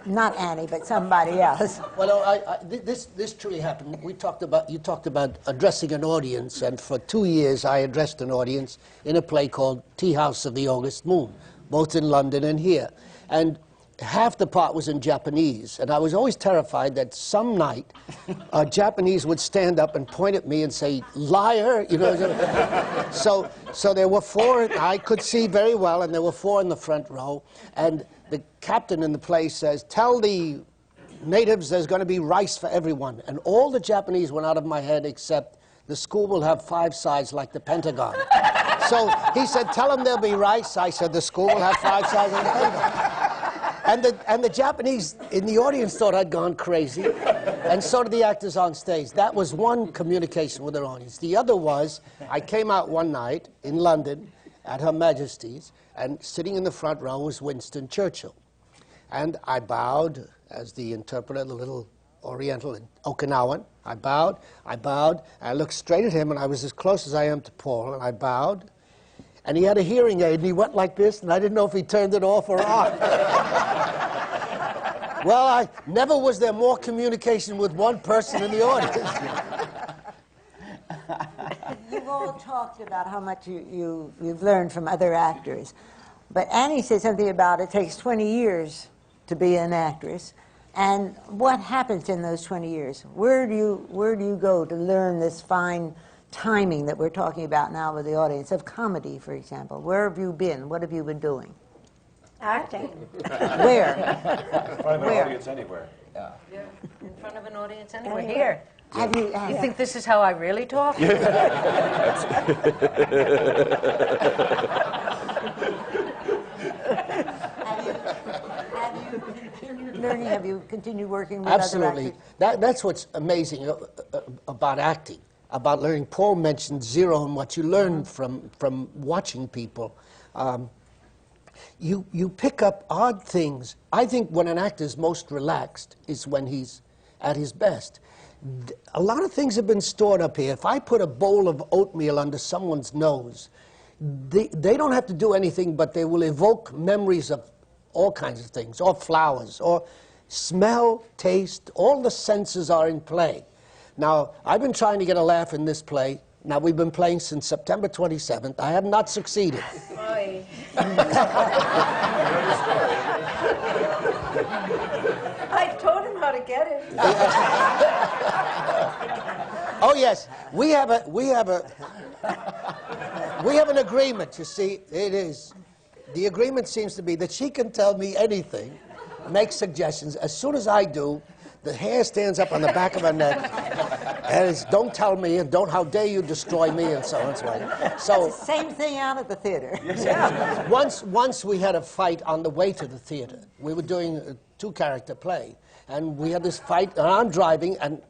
Not Annie, but somebody else. Well, this truly happened. You talked about addressing an audience, and for 2 years I addressed an audience in a play called Tea House of the August Moon, both in London and here. And half the part was in Japanese, and I was always terrified that some night a Japanese would stand up and point at me and say, liar, you know. So there were 4, I could see very well, and there were 4 in the front row, and the captain in the play says, tell the natives there's going to be rice for everyone. And all the Japanese went out of my head except the school will have 5 sides like the Pentagon. So he said, tell them there'll be rice. I said, the school will have 5 sides like the Pentagon. And the Japanese in the audience thought I'd gone crazy, and so did the actors on stage. That was one communication with their audience. The other was, I came out one night in London at Her Majesty's, and sitting in the front row was Winston Churchill. And I bowed as the interpreter, the little Oriental and Okinawan. I bowed, I looked straight at him, and I was as close as I am to Paul, and I bowed. And he had a hearing aid, and he went like this, and I didn't know if he turned it off or on. Well, never was there more communication with one person in the audience. You've all talked about how much you've learned from other actors. But Annie said something about it takes 20 years to be an actress. And what happens in those 20 years? Where do you go to learn this fine timing that we're talking about now with the audience, of comedy, for example? Where have you been? What have you been doing? Acting. Where? In front of an audience anywhere. Yeah. In front of an audience anywhere. Here. Have you think this is how I really talk? learning? Have you continued working with Absolutely. other actors? That's what's amazing about acting, about learning. Paul mentioned zero and what you learn from watching people. You pick up odd things. I think when an actor is most relaxed is when he's at his best. A lot of things have been stored up here. If I put a bowl of oatmeal under someone's nose, they don't have to do anything, but they will evoke memories of all kinds of things, or flowers, or smell, taste, all the senses are in play. Now, I've been trying to get a laugh in this play. Now, we've been playing since September 27th. I have not succeeded. I told him how to get it. Oh yes, we have an agreement. You see, it is. The agreement seems to be that she can tell me anything, make suggestions. As soon as I do, the hair stands up on the back of her neck, and it's, don't tell me, and don't, how dare you destroy me, and so on and so on. So, It's the same thing out at the theater. yeah. Once we had a fight on the way to the theater. We were doing a two-character play, and we had this fight, and I'm driving, and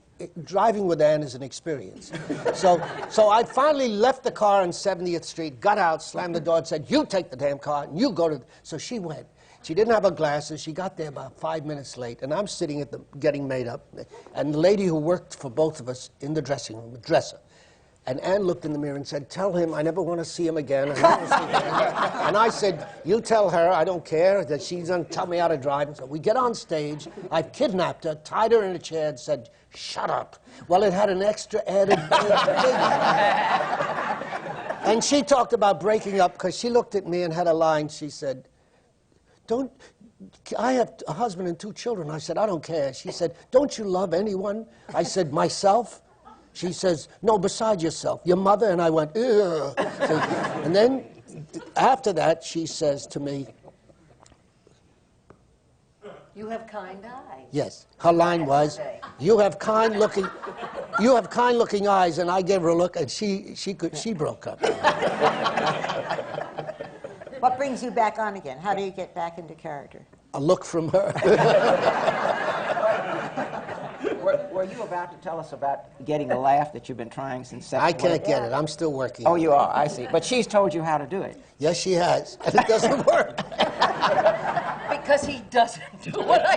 driving with Anne is an experience. So I finally left the car on 70th Street, got out, slammed the door, and said, you take the damn car, and you go to... So she went. She didn't have her glasses. She got there about 5 minutes late, and I'm sitting at the getting made up. And the lady who worked for both of us in the dressing room, the dresser, And Anne looked in the mirror and said, tell him I never want to see him again. And I said, you tell her I don't care, that she's going to tell me how to drive. And so we get on stage. I've kidnapped her, tied her in a chair, and said, shut up. Well, it had an extra added And she talked about breaking up because she looked at me and had a line. She said, I have a husband and 2 children. I said, I don't care. She said, don't you love anyone? I said, myself. She says, no, besides yourself, your mother. And I went, ugh. And then after that, she says to me, You have kind eyes. yes, her line was, you have kind looking eyes. And I gave her a look, and she broke up. What brings you back on again? How do you get back into character? A look from her. Were you about to tell us about getting a laugh that you've been trying since I can't get it. I'm still working. Oh, you are? I see. But she's told you how to do it. Yes, she has. And it doesn't work. Because he doesn't do what I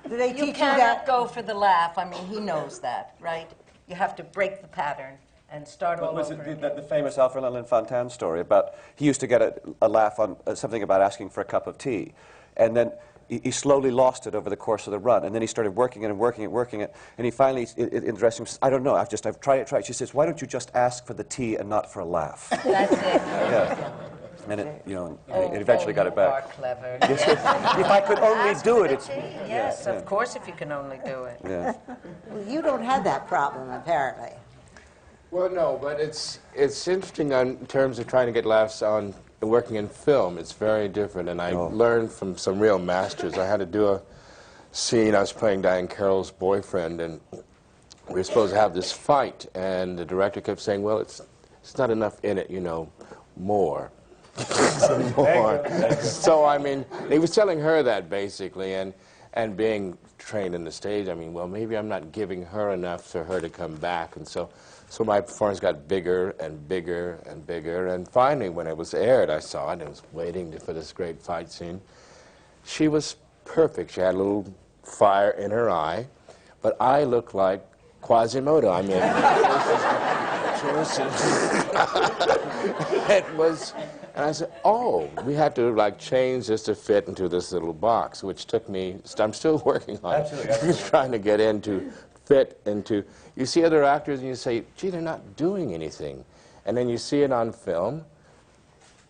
do. Do they You teach you cannot that? go for the laugh. I mean, he knows that, right? You have to break the pattern and start all Was over it again. the famous Alfred Fontaine story about he used to get a laugh on something about asking for a cup of tea, and then he slowly lost it over the course of the run, and then he started working it, and he finally, in the dressing room, I've tried it. She says, why don't you just ask for the tea and not for a laugh? That's it. Yeah. And it, it eventually got it You are back. clever. Yes. If I could only Ask do for it, the it's... tea. Yes, of course, if you can only do it. Yeah. Well, you don't have that problem, apparently. Well, no, but it's interesting in terms of trying to get laughs on working in film. It's very different, and I learned from some real masters. I had to do a scene. I was playing Diane Carroll's boyfriend, and we were supposed to have this fight, and the director kept saying, well, it's not enough in it, more. Some more. So, I mean, he was telling her that, basically, and being trained in the stage, I mean, well, maybe I'm not giving her enough for her to come back, and so my performance got bigger and bigger and bigger, and finally, when it was aired, I saw it, and I was waiting for this great fight scene. She was perfect. She had a little fire in her eye, but I looked like Quasimodo. I mean, it was... And I said, oh, we had to change this to fit into this little box, which took me, I'm still working on it, trying to get fit into, you see other actors and you say, gee, they're not doing anything. And then you see it on film,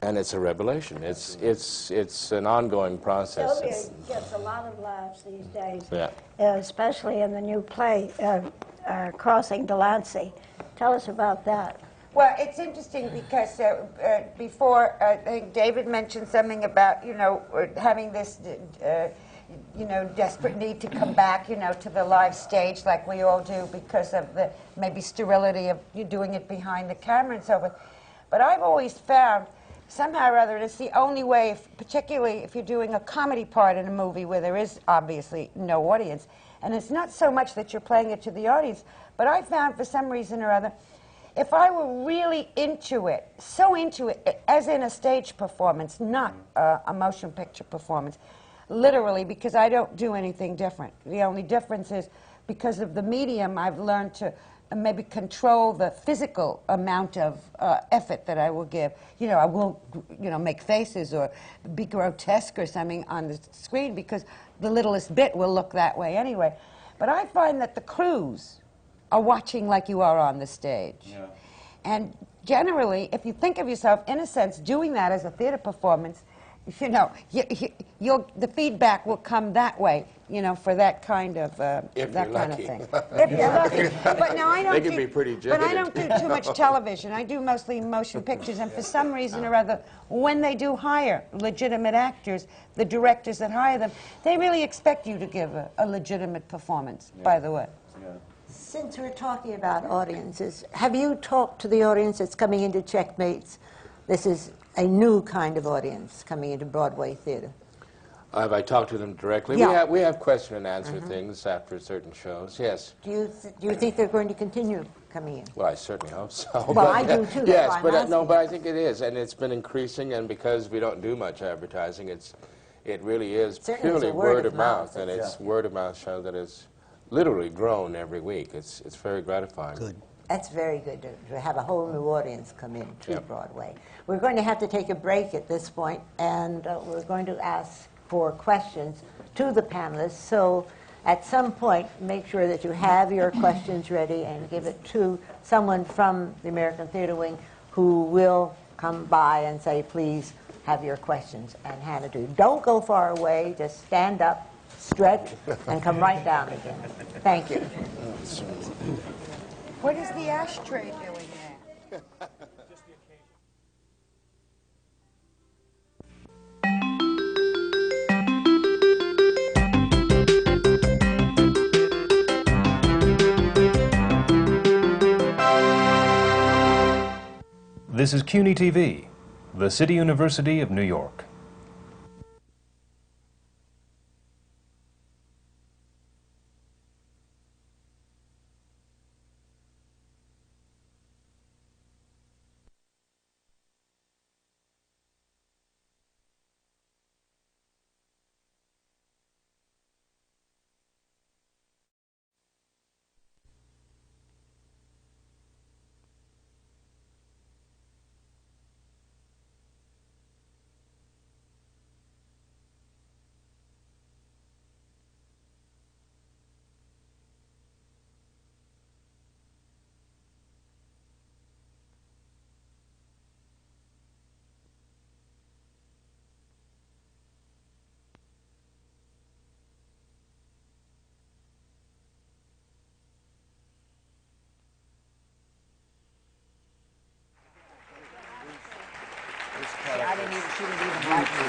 and it's a revelation. It's an ongoing process. Sylvia gets a lot of laughs these days, Yeah. Especially in the new play, Crossing Delancey. Tell us about that. Well, it's interesting because before, I think David mentioned something about, having this, desperate need to come back, to the live stage like we all do because of the maybe sterility of you doing it behind the camera and so forth. But I've always found, somehow or other, it's the only way, particularly if you're doing a comedy part in a movie where there is obviously no audience, and it's not so much that you're playing it to the audience, but I found for some reason or other, if I were really into it, so into it, as in a stage performance, not a motion picture performance, literally, because I don't do anything different. The only difference is because of the medium, I've learned to maybe control the physical amount of effort that I will give. I won't, make faces or be grotesque or something on the screen because the littlest bit will look that way anyway. But I find that the crews are watching like you are on the stage. Yeah. And generally, if you think of yourself, in a sense, doing that as a theater performance, the feedback will come that way, for that kind of if that you're kind lucky. of thing. If you're lucky. But no, I don't. They can be pretty jaded. But I don't do too much television. I do mostly motion pictures, and for some reason or other, when they do hire legitimate actors, the directors that hire them, they really expect you to give a legitimate performance. Yeah. By the way. Yeah. Since we're talking about audiences, have you talked to the audience that's coming into Checkmates? This is a new kind of audience coming into Broadway theater. Have I talked to them directly? Yeah. We have question and answer things after certain shows, yes. Do you think they're going to continue coming in? Well, I certainly hope so. Well, I do too. Yes, that's why I'm but asking. but I think it is, and it's been increasing, and because we don't do much advertising, it really is Certainly purely it's a word of mouth, and it's Yeah. word of mouth show that is literally grown every week. It's very gratifying. Good. That's very good to have a whole new audience come in to Yep. Broadway. We're going to have to take a break at this point, and we're going to ask for questions to the panelists. So at some point, make sure that you have your questions ready and give it to someone from the American Theatre Wing who will come by and say, please have your questions, and hand it to you. Don't go far away. Just stand up, stretch, and come right down again. Thank you. What is the ashtray doing there? This is CUNY TV, the City University of New York. She didn't even like me.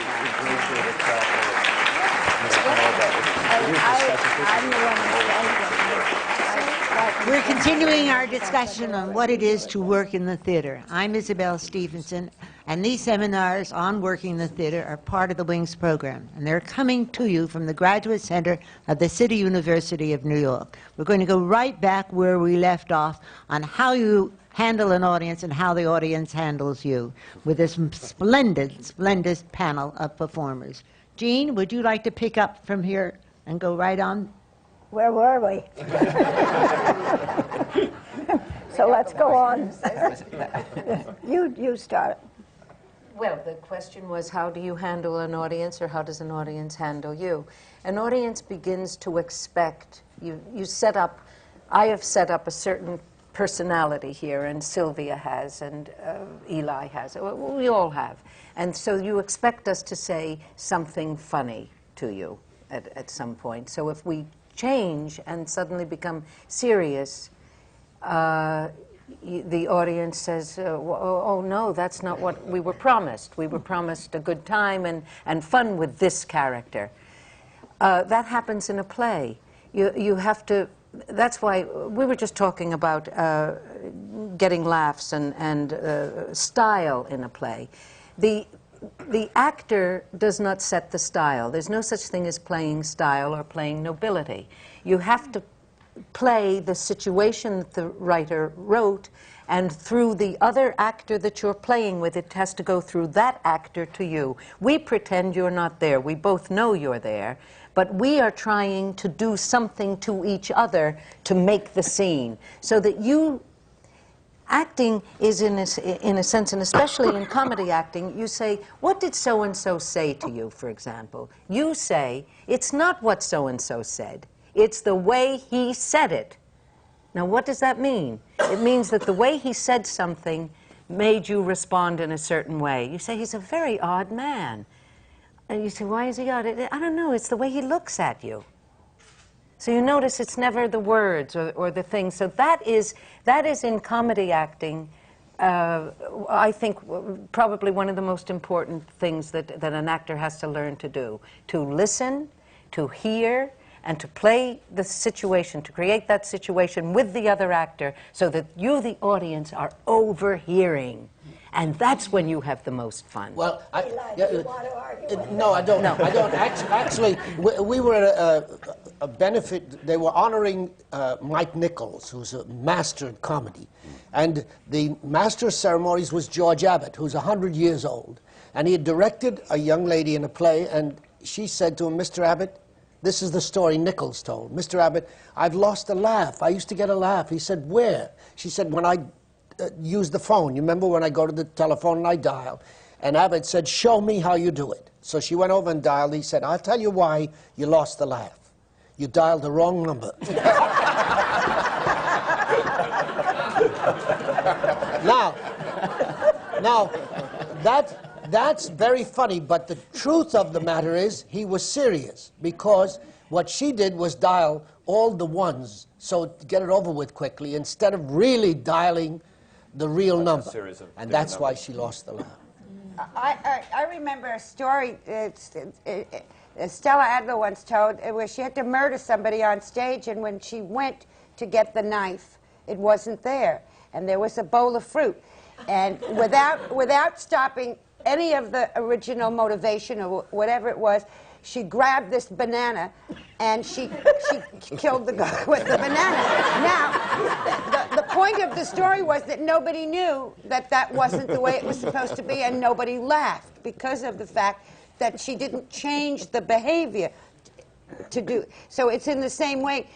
I'm the one We're continuing our discussion on what it is to work in the theater. I'm Isabel Stevenson, and these seminars on working in the theater are part of the Wings program, and they're coming to you from the Graduate Center of the City University of New York. We're going to go right back where we left off on how you handle an audience and how the audience handles you with this splendid, splendid panel of performers. Jean, would you like to pick up from here and go right on? Where were we? So let's go on. You start. Well, the question was, how do you handle an audience, or how does an audience handle you? An audience begins to expect, you set up, I have set up a certain personality here, and Sylvia has, and Eli has, we all have. And so you expect us to say something funny to you at some point. So if we change and suddenly become serious, the audience says, oh no, that's not what we were promised. We were promised a good time and fun with this character. That happens in a play. You have to, that's why we were just talking about getting laughs and style in a play. The actor does not set the style. There's no such thing as playing style or playing nobility. You have to play the situation that the writer wrote, and through the other actor that you're playing with, it has to go through that actor to you. We pretend you're not there. We both know you're there, but we are trying to do something to each other to make the scene, so that you... Acting is, in a sense, and especially in comedy acting, you say, what did so-and-so say to you, for example? You say, it's not what so-and-so said. It's the way he said it. Now, what does that mean? It means that the way he said something made you respond in a certain way. You say, he's a very odd man. And you say, why is he odd? I don't know, it's the way he looks at you. So you notice it's never the words or the things. So that is in comedy acting, I think, probably one of the most important things that an actor has to learn to do. To listen, to hear, and to play the situation, to create that situation with the other actor so that you, the audience, are overhearing. And that's when you have the most fun. Well, Eli, do you want to argue? no, I don't. No. I don't. Actually, we were at a benefit. They were honoring Mike Nichols, who's a master at comedy. And the master of ceremonies was George Abbott, who's 100 years old. And he had directed a young lady in a play, and she said to him, Mr. Abbott, This is the story Nichols told. Mr. Abbott, I've lost a laugh. I used to get a laugh. He said, where? She said, when I use the phone. You remember when I go to the telephone and I dial? And Abbott said, show me how you do it. So she went over and dialed. He said, I'll tell you why you lost the laugh. You dialed the wrong number. Now, that's very funny, but the truth of the matter is he was serious, because what she did was dial all the ones, so to get it over with quickly, instead of really dialing the real number. And that's why she lost the laugh. I remember a story Stella Adler once told, where she had to murder somebody on stage, and when she went to get the knife, it wasn't there. And there was a bowl of fruit. And without stopping any of the original motivation or whatever it was, she grabbed this banana and she killed the guy with the banana. Now, the point of the story was that nobody knew that that wasn't the way it was supposed to be, and nobody laughed because of the fact that she didn't change the behavior to do. So it's in the same way.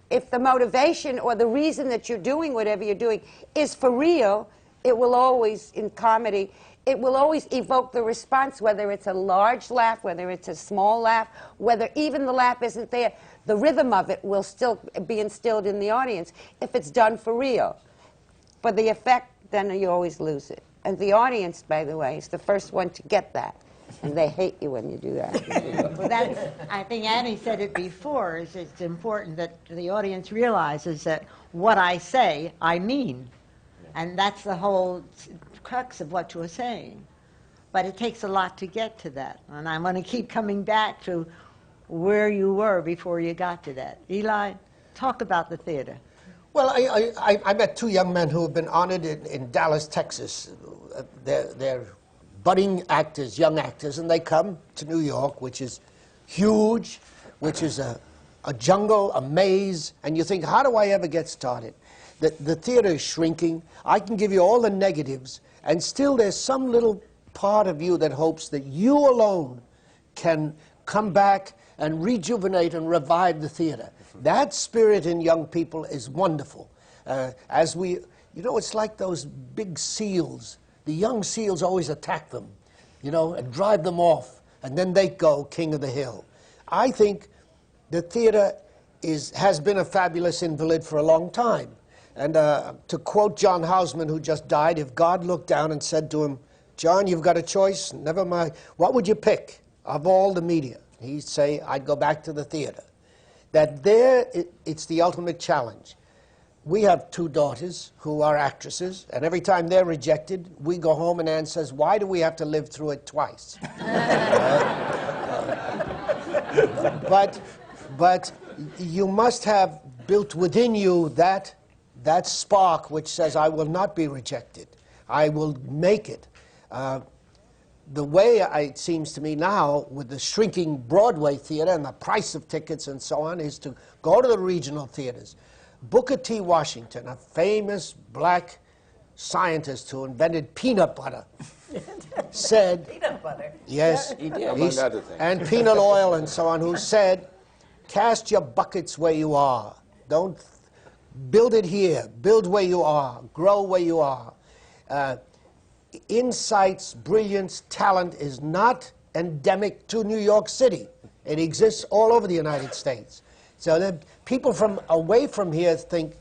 If the motivation or the reason that you're doing whatever you're doing is for real, it will always, in comedy, it will always evoke the response, whether it's a large laugh, whether it's a small laugh, whether even the laugh isn't there. The rhythm of it will still be instilled in the audience if it's done for real. For the effect, then you always lose it. And the audience, by the way, is the first one to get that. And they hate you when you do that. Well, that's, I think Annie said it before, is it's important that the audience realizes that what I say, I mean. And that's the whole crux of what you're saying. But it takes a lot to get to that. And I'm going to keep coming back to where you were before you got to that. Eli, talk about the theater. Well, I met two young men who have been honored in Dallas, Texas. They're budding actors, young actors, and they come to New York, which is huge, which is a jungle, a maze, and you think, how do I ever get started? The theater is shrinking. I can give you all the negatives, and still there's some little part of you that hopes that you alone can come back and rejuvenate and revive the theater. That spirit in young people is wonderful. It's like those big seals. The young seals always attack them, and drive them off, and then they go king of the hill. I think the theater has been a fabulous invalid for a long time. And to quote John Houseman, who just died, if God looked down and said to him, John, you've got a choice, never mind, what would you pick of all the media? He'd say, I'd go back to the theater. It's the ultimate challenge. We have two daughters who are actresses, and every time they're rejected, we go home and Ann says, why do we have to live through it twice? But you must have built within you that spark which says, I will not be rejected. I will make it. The way it seems to me now, with the shrinking Broadway theater and the price of tickets and so on, is to go to the regional theaters. Booker T. Washington, a famous black scientist who invented peanut butter, said... Peanut butter? Yes. He did. Among other things. And peanut oil and so on, who said, cast your buckets where you are. Don't build it here. Build where you are. Grow where you are. Insights, brilliance, talent is not endemic to New York City. It exists all over the United States. So that people from away from here think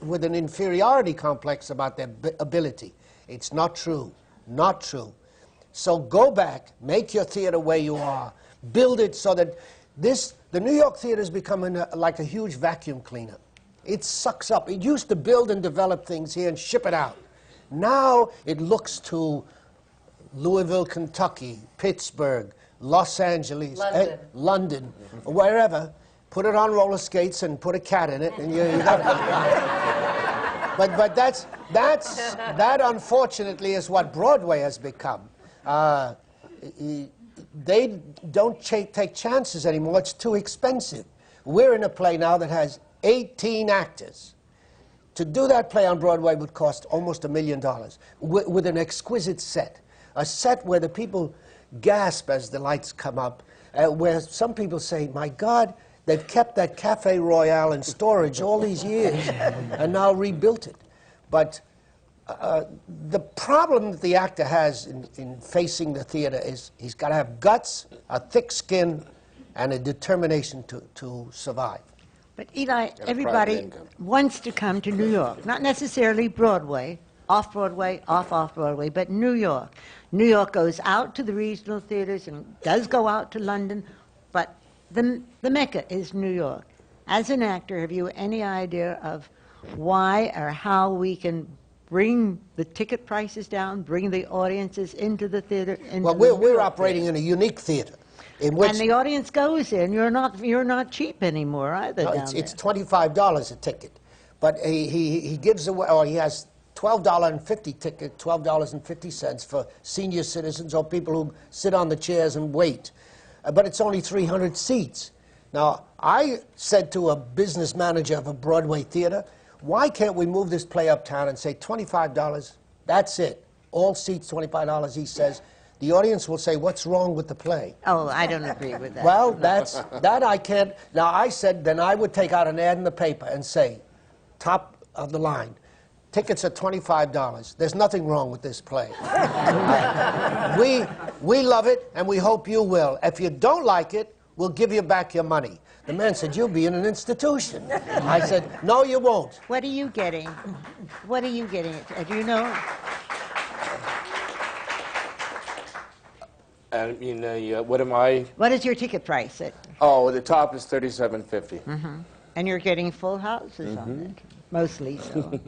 with an inferiority complex about their ability. It's not true. Not true. So go back, make your theater where you are, build it so that the New York theater is becoming like a huge vacuum cleaner. It sucks up. It used to build and develop things here and ship it out. Now it looks to Louisville, Kentucky, Pittsburgh, Los Angeles, London, wherever. Put it on roller skates and put a cat in it, and you got it. But that unfortunately is what Broadway has become. They don't take chances anymore. It's too expensive. We're in a play now that has 18 actors. To do that play on Broadway would cost almost $1 million with an exquisite set. A set where the people gasp as the lights come up, where some people say, my God, they've kept that Cafe Royale in storage all these years and now rebuilt it. But the problem that the actor has in facing the theater is he's got to have guts, a thick skin, and a determination to survive. But Eli, everybody wants to come to New York, not necessarily Broadway, off-Broadway, off-Broadway, but New York. New York goes out to the regional theaters and does go out to London, but the Mecca is New York. As an actor, have you any idea of why or how we can bring the ticket prices down, bring the audiences into the theater? Well, we're operating in a unique theater. In which, and the audience goes in. You're not cheap anymore either. No, it's $25 a ticket, but he gives away, or he has $12.50 ticket, $12.50 for senior citizens or people who sit on the chairs and wait. But it's only 300 seats. Now, I said to a business manager of a Broadway theater, why can't we move this play uptown and say $25, that's it. All seats, $25, he says. The audience will say, what's wrong with the play? Oh, I don't agree with that. Well, that I can't. Now, I said, then I would take out an ad in the paper and say, top of the line, tickets are $25. There's nothing wrong with this play. We love it, and we hope you will. If you don't like it, we'll give you back your money. The man said, you'll be in an institution. I said, no, you won't. What are you getting? What are you getting? Do you know? And you know, what am I? What is your ticket price? Oh, the top is $37.50. Mm-hmm. And you're getting full houses on it, mostly. So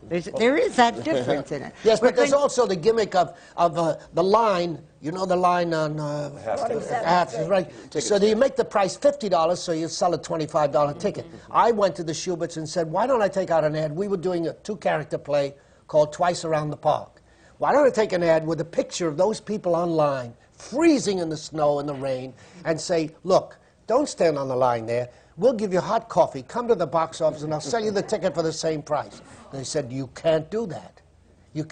there is that difference in it. Yes, but there's also the gimmick of the line. You know the line on half, right? So you make the price $50, so you sell a $25 ticket. I went to the Schuberts and said, why don't I take out an ad? We were doing a 2-character play called Twice Around the Park. Why don't I take an ad with a picture of those people online, freezing in the snow and the rain, and say, look, don't stand on the line there. We'll give you hot coffee. Come to the box office, and I'll sell you the ticket for the same price. They said, you can't do that. You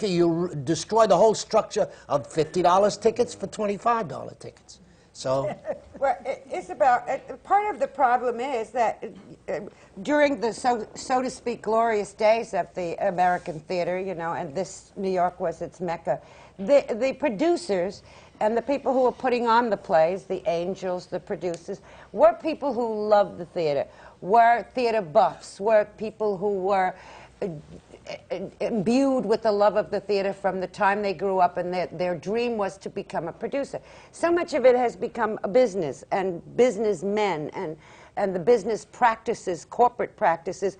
destroy the whole structure of $50 tickets for $25 tickets. So, well, Isabel, part of the problem is that during the, so to speak, glorious days of the American theater, you know, and this New York was its mecca, the producers and the people who were putting on the plays, the angels, the producers, were people who loved the theater, were theater buffs, were people who were imbued with the love of the theater from the time they grew up, and their dream was to become a producer. So much of it has become a business, and businessmen, and the business practices, corporate practices,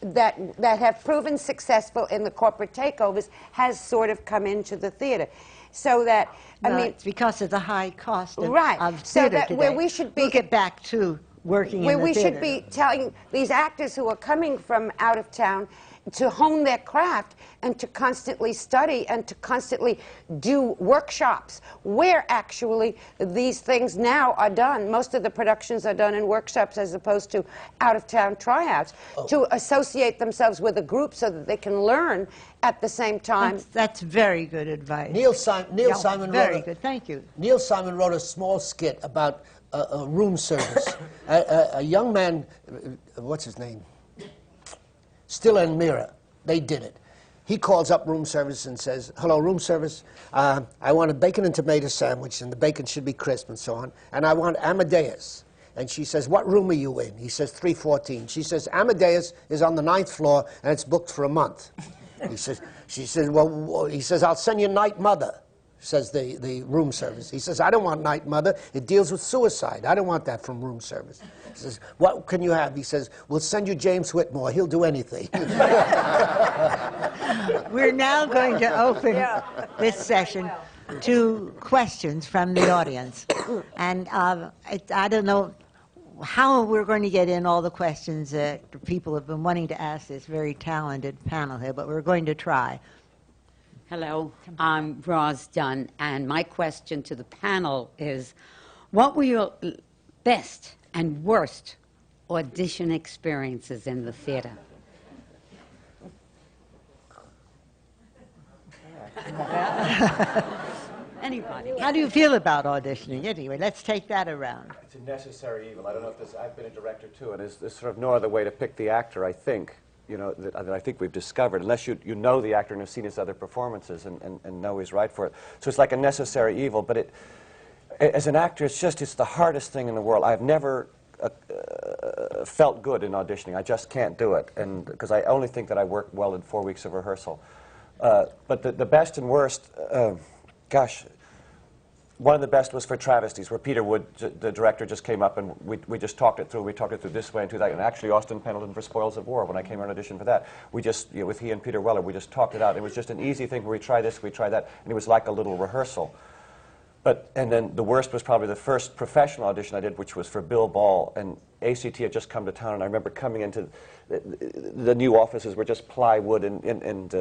that have proven successful in the corporate takeovers has sort of come into the theater. So that, I mean... It's because of the high cost of, right. of so theater that today. Where we should be... We'll get back to working where in the we theater. should be telling these actors who are coming from out of town to hone their craft and to constantly study and to constantly do workshops where actually these things now are done. Most of the productions are done in workshops as opposed to out-of-town tryouts, to associate themselves with a group so that they can learn at the same time. That's very good advice. Neil Simon very good, thank you. Neil Simon wrote a small skit about a room service. A young man, what's his name? Stiller and Mira, they did it. He calls up room service and says, hello, room service, I want a bacon and tomato sandwich, and the bacon should be crisp and so on, and I want Amadeus. And she says, what room are you in? He says, 314. She says, Amadeus is on the 9th floor, and it's booked for a month. She says, well, he says, I'll send you Night Mother, says the room service. He says, I don't want Night Mother. It deals with suicide. I don't want that from room service. He says, what can you have? He says, we'll send you James Whitmore. He'll do anything. We're now going to open this session to questions from the audience. And I don't know how we're going to get in all the questions that people have been wanting to ask this very talented panel here, but we're going to try. Hello, I'm Roz Dunn, and my question to the panel is, what were your best and worst audition experiences in the theater? Anybody. How do you feel about auditioning anyway? Let's take that around. It's a necessary evil. I don't know if this, I've been a director too, and there's sort of no other way to pick the actor, I think, you know, that I think we've discovered, unless you know the actor and have seen his other performances and know he's right for it. So it's like a necessary evil, but as an actor, it's the hardest thing in the world. I've never felt good in auditioning. I just can't do it, and because I only think that I work well in 4 weeks of rehearsal. But the best and worst, gosh, one of the best was for travesties, where Peter Wood, the director, just came up and we just talked it through. We talked it through this way and to that. And actually, Austin Pendleton for Spoils of War, when I came on audition for that, we just, you know, with he and Peter Weller, we just talked it out. It was just an easy thing where we try this, we try that, and it was like a little rehearsal. And then the worst was probably the first professional audition I did, which was for Bill Ball, and ACT had just come to town, and I remember coming into the new offices were just plywood and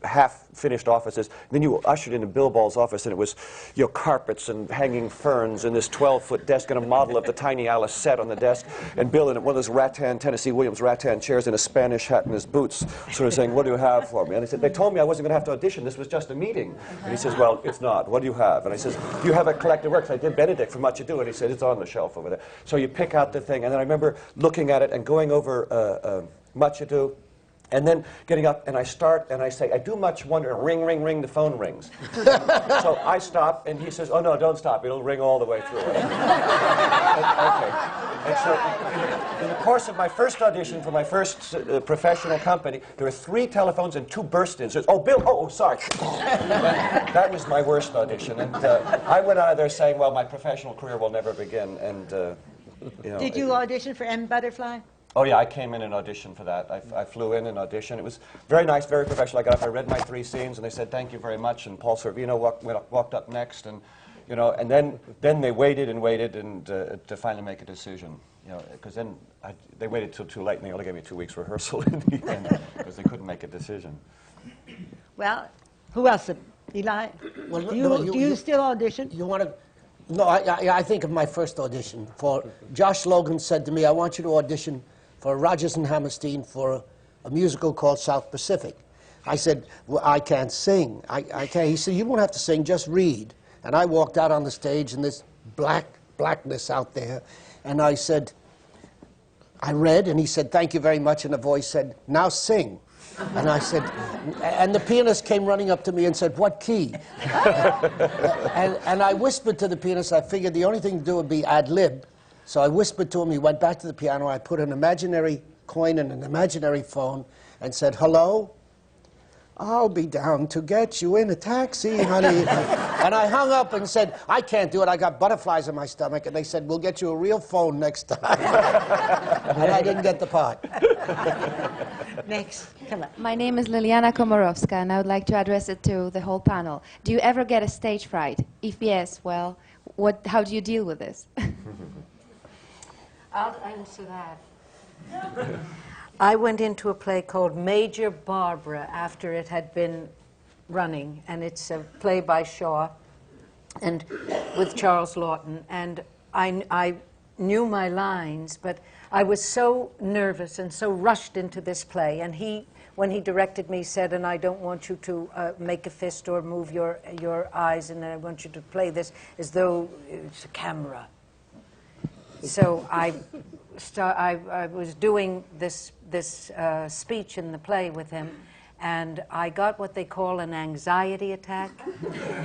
half-finished offices. And then you ushered into Bill Ball's office, and it was, you know, carpets and hanging ferns and this 12-foot desk and a model of the Tiny Alice set on the desk, and Bill in one of those rattan, Tennessee Williams rattan chairs in a Spanish hat and his boots, sort of saying, "What do you have for me?" And I said, "They told me I wasn't going to have to audition. This was just a meeting." And he says, "Well, it's not. What do you have?" And I says, "Do you have a collected works?" I did Benedict for Much Ado, and he said, "It's on the shelf over there." So you pick out the thing, and then I remember looking at it and going over Much Ado, and then getting up, and I start, and I say, "I do much wonder," ring, ring, ring, the phone rings. So I stop, and he says, "Oh, no, don't stop. It'll ring all the way through." Okay. And so in the course of my first audition for my first professional company, there were 3 telephones and 2 burst-ins. "Oh, Bill, oh, sorry." That was my worst audition, and I went out of there saying, well, my professional career will never begin, and, you know. Did you audition for M. Butterfly? Oh, yeah, I came in and auditioned for that. I flew in and auditioned. It was very nice, very professional. I got up, I read my 3 scenes, and they said, "Thank you very much." And Paul Sorvino walked up next, and, you know, and then they waited and waited and to finally make a decision, you know, because then they waited till too late, and they only gave me 2 weeks rehearsal in the end because they couldn't make a decision. Well, who else? Eli? Well, Do you still audition? You want to? No, I think of my first audition. For Josh Logan said to me, "I want you to audition for Rodgers and Hammerstein for a musical called South Pacific." I said, "Well, I can't sing. I can't." He said, "You won't have to sing, just read." And I walked out on the stage in this blackness out there, and I said, I read, and he said, "Thank you very much," and a voice said, "Now sing." And I said, and the pianist came running up to me and said, "What key?" and I whispered to the pianist. I figured the only thing to do would be ad-lib. So I whispered to him. He went back to the piano. I put an imaginary coin in an imaginary phone and said, "Hello? I'll be down to get you in a taxi, honey." And I hung up and said, "I can't do it. I got butterflies in my stomach." And they said, "We'll get you a real phone next time." And I didn't get the part. Next, come on. My name is Liliana Komorowska, and I would like to address it to the whole panel. Do you ever get a stage fright? If yes, well, how do you deal with this? I'll answer that. I went into a play called Major Barbara after it had been running, and it's a play by Shaw and with Charles Lawton, and I knew my lines, but I was so nervous and so rushed into this play, and when he directed me, said, "And I don't want you to make a fist or move your eyes, and I want you to play this as though it's a camera." So I was doing this speech in the play with him, and I got what they call an anxiety attack,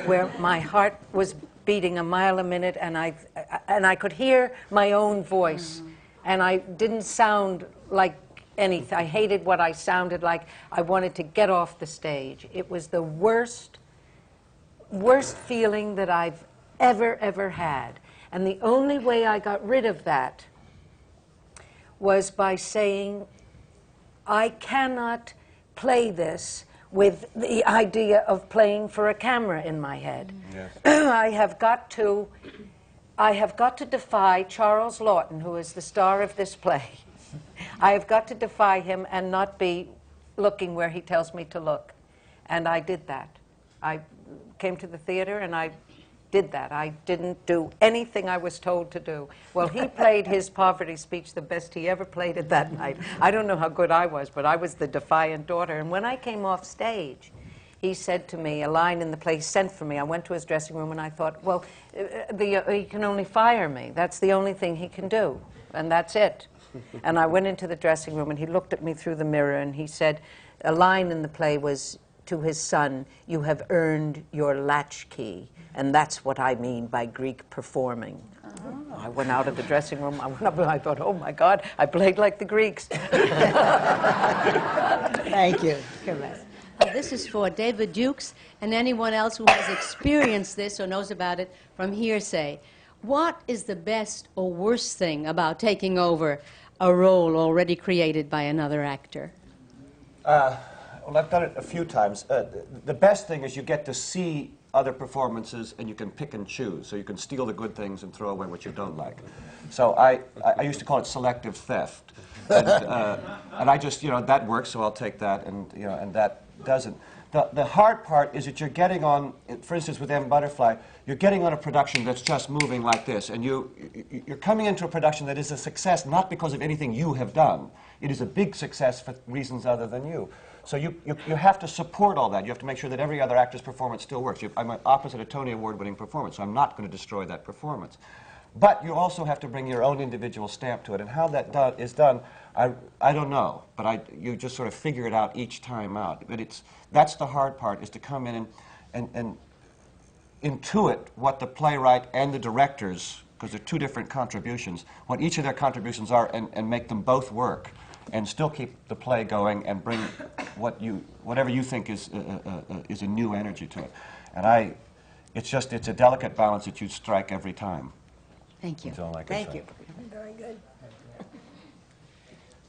where my heart was beating a mile a minute, and I could hear my own voice, and I didn't sound like anything. I hated what I sounded like. I wanted to get off the stage. It was the worst feeling that I've ever had. And the only way I got rid of that was by saying, I cannot play this with the idea of playing for a camera in my head. Yes. I have got to defy Charles Lawton, who is the star of this play. I have got to defy him and not be looking where he tells me to look. And I did that. I came to the theater and I did that. I didn't do anything I was told to do. Well, he played his poverty speech the best he ever played it that night. I don't know how good I was, but I was the defiant daughter. And when I came off stage, he said to me, a line in the play, he sent for me. I went to his dressing room and I thought, well, he can only fire me. That's the only thing he can do, and that's it. And I went into the dressing room and he looked at me through the mirror and he said, a line in the play was to his son, "You have earned your latchkey." And that's what I mean by Greek performing. Oh. I went out of the dressing room, I went up and I thought, oh my God, I played like the Greeks. Thank you. Come on. This is for David Dukes and anyone else who has experienced this or knows about it from hearsay. What is the best or worst thing about taking over a role already created by another actor? Well, I've done it a few times. The best thing is you get to see other performances and you can pick and choose. So you can steal the good things and throw away what you don't like. So I used to call it selective theft. And I just, that works, so I'll take that, and, and that doesn't. The hard part is that you're getting on, for instance, with M. Butterfly, you're getting on a production that's just moving like this, and you're coming into a production that is a success not because of anything you have done. It is a big success for reasons other than you. So you have to support all that. You have to make sure that every other actor's performance still works. I'm opposite a Tony Award-winning performance, so I'm not going to destroy that performance. But you also have to bring your own individual stamp to it, and how that is done, I don't know, but you just sort of figure it out each time out. But that's the hard part, is to come in and intuit what the playwright and the directors, because they're two different contributions, what each of their contributions are, and make them both work, and still keep the play going and bring whatever you think is a new energy to it. And it's a delicate balance that you strike every time. Thank you. Thank you. Very good.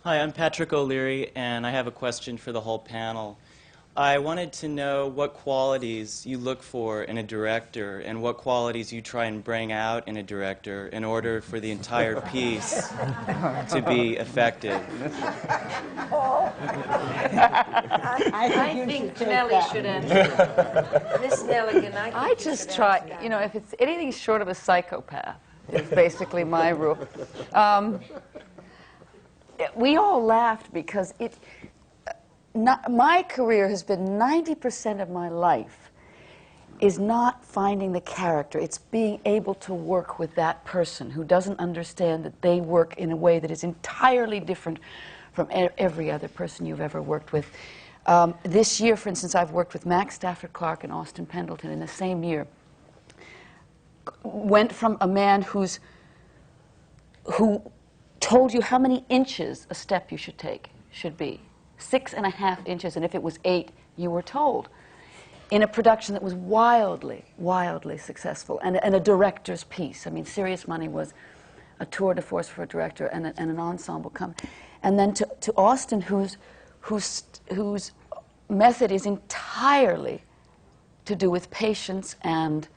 Hi, I'm Patrick O'Leary, and I have a question for the whole panel. I wanted to know what qualities you look for in a director and what qualities you try and bring out in a director in order for the entire piece to be effective. I think Nellie should answer. Miss Nelligan, I just try, if it's anything short of a psychopath, is basically my rule. We all laughed because my career has been 90% of my life is not finding the character. It's being able to work with that person who doesn't understand that they work in a way that is entirely different from every other person you've ever worked with. This year, for instance, I've worked with Max Stafford Clark and Austin Pendleton in the same year. Went from a man who told you how many inches a step you should be. 6.5 inches, and if it was 8, you were told. In a production that was wildly, wildly successful, and a director's piece. I mean, Serious Money was a tour de force for a director and an ensemble come. And then to Austin, whose method is entirely to do with patience and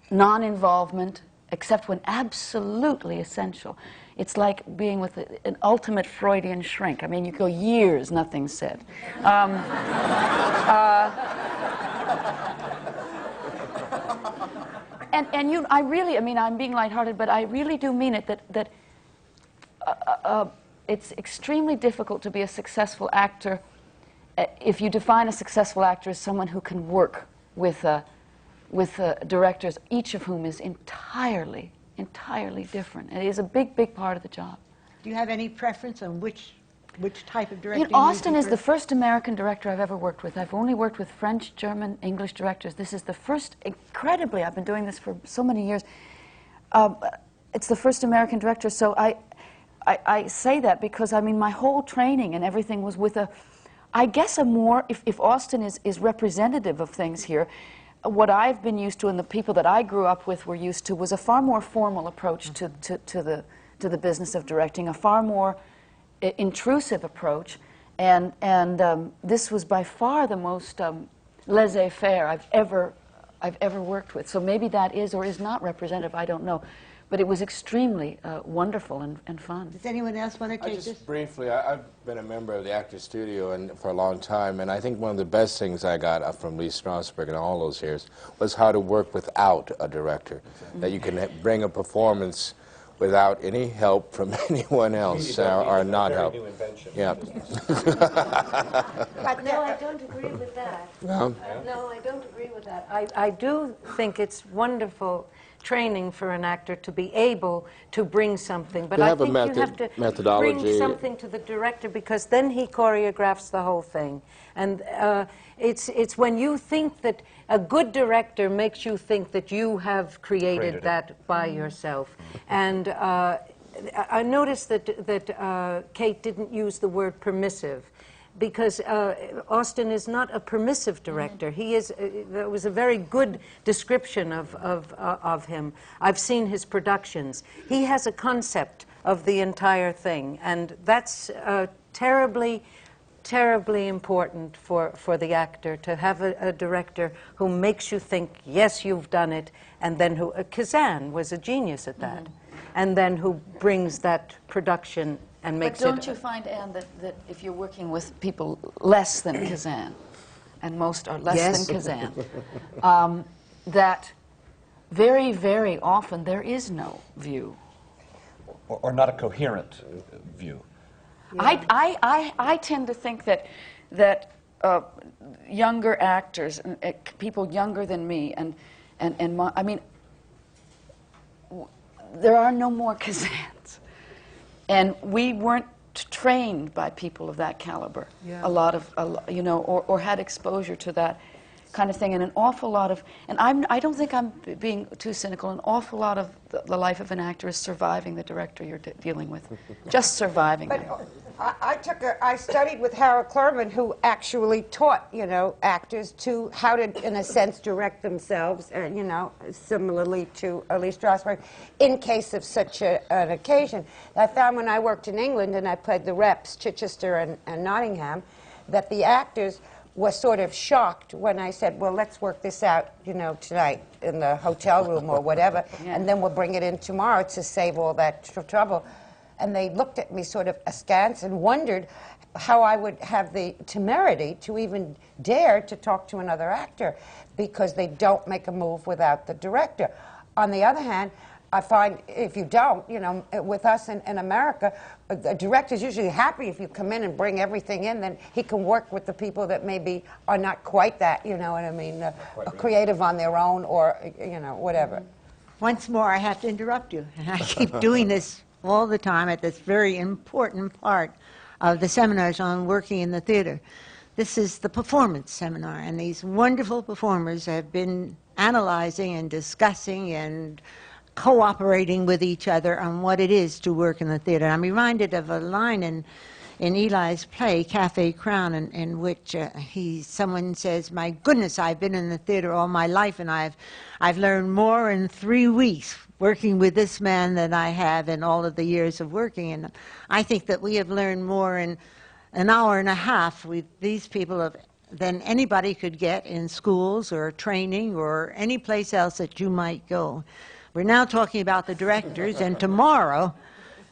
non-involvement, except when absolutely essential. It's like being with an ultimate Freudian shrink. I mean, you go years, nothing's said. And I really, I'm being lighthearted, but I really do mean it that it's extremely difficult to be a successful actor if you define a successful actor as someone who can work with directors, each of whom is entirely different. It is a big, big part of the job. Do you have any preference on which type of directing? Austin is the first American director I've ever worked with. I've only worked with French, German, English directors. This is the first, incredibly, I've been doing this for so many years. It's the first American director, so I say that because, my whole training and everything was with I guess a more, if Austin is representative of things here, what I've been used to and the people that I grew up with were used to was a far more formal approach to the business of directing, a far more intrusive approach, and this was by far the most laissez-faire I've ever worked with. So maybe that is or is not representative, I don't know. But it was extremely wonderful and fun. Does anyone else want to take this? Just briefly, I've been a member of the Actors Studio for a long time, and I think one of the best things I got from Lee Strasberg in all those years was how to work without a director. That you can bring a performance without any help from anyone else or not help. New invention. Yeah. But no, I don't agree with that. No? No, I don't agree with that. I do think it's wonderful training for an actor to be able to bring something, but To I have a think you have to methodology. bring something to the director, because then he choreographs the whole thing. And it's when you think that a good director makes you think that you have created that by yourself. And I noticed that Kate didn't use the word permissive, because Austin is not a permissive director. He is. That was a very good description of him. I've seen his productions. He has a concept of the entire thing, and that's terribly important for the actor, to have a director who makes you think, yes, you've done it, and then who Kazan was a genius at that, and then who brings that production and makes But don't you find, Anne, that if you're working with people less than Kazan, and most are less than Kazan, that very, very often there is no view. Or not a coherent view. Yeah. I tend to think that younger actors, people younger than me, I mean, there are no more Kazans. And we weren't trained by people of that caliber. Yeah. You know, or had exposure to that kind of thing, and an awful lot of, and I don't think I'm being too cynical, an awful lot of the life of an actor is surviving the director you're dealing with. Just surviving them. I studied with Harold Clurman, who actually taught, actors how to, in a sense, direct themselves, similarly to Elise Strasberg, in case of such an occasion. I found when I worked in England and I played the reps, Chichester and Nottingham, that the actors were sort of shocked when I said, well, let's work this out, tonight in the hotel room or whatever, and then we'll bring it in tomorrow to save all that trouble. And they looked at me sort of askance and wondered how I would have the temerity to even dare to talk to another actor, because they don't make a move without the director. On the other hand, I find if you don't, with us in America, the director's usually happy if you come in and bring everything in, then he can work with the people that maybe are not quite that, creative on their own, or, whatever. Once more, I have to interrupt you. And I keep doing this all the time at this very important part of the seminars on working in the theater. This is the performance seminar, and these wonderful performers have been analyzing and discussing and cooperating with each other on what it is to work in the theater. I'm reminded of a line in Eli's play, Cafe Crown, in which someone says, my goodness, I've been in the theater all my life, and I've learned more in 3 weeks working with this man than I have in all of the years of working. And I think that we have learned more in an hour and a half with these people than anybody could get in schools or training or any place else that you might go. We're now talking about the directors, and tomorrow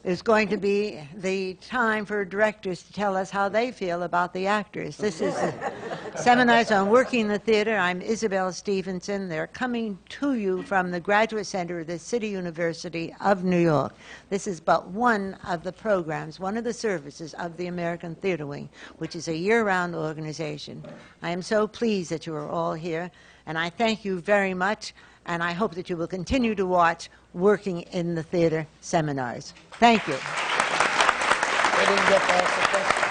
is going to be the time for directors to tell us how they feel about the actors. This is the Seminars on Working in the Theater. I'm Isabel Stevenson. They're coming to you from the Graduate Center of the City University of New York. This is but one of the programs, one of the services of the American Theater Wing, which is a year-round organization. I am so pleased that you are all here, and I thank you very much. And I hope that you will continue to watch Working in the Theater seminars. Thank you. I didn't get to ask a question.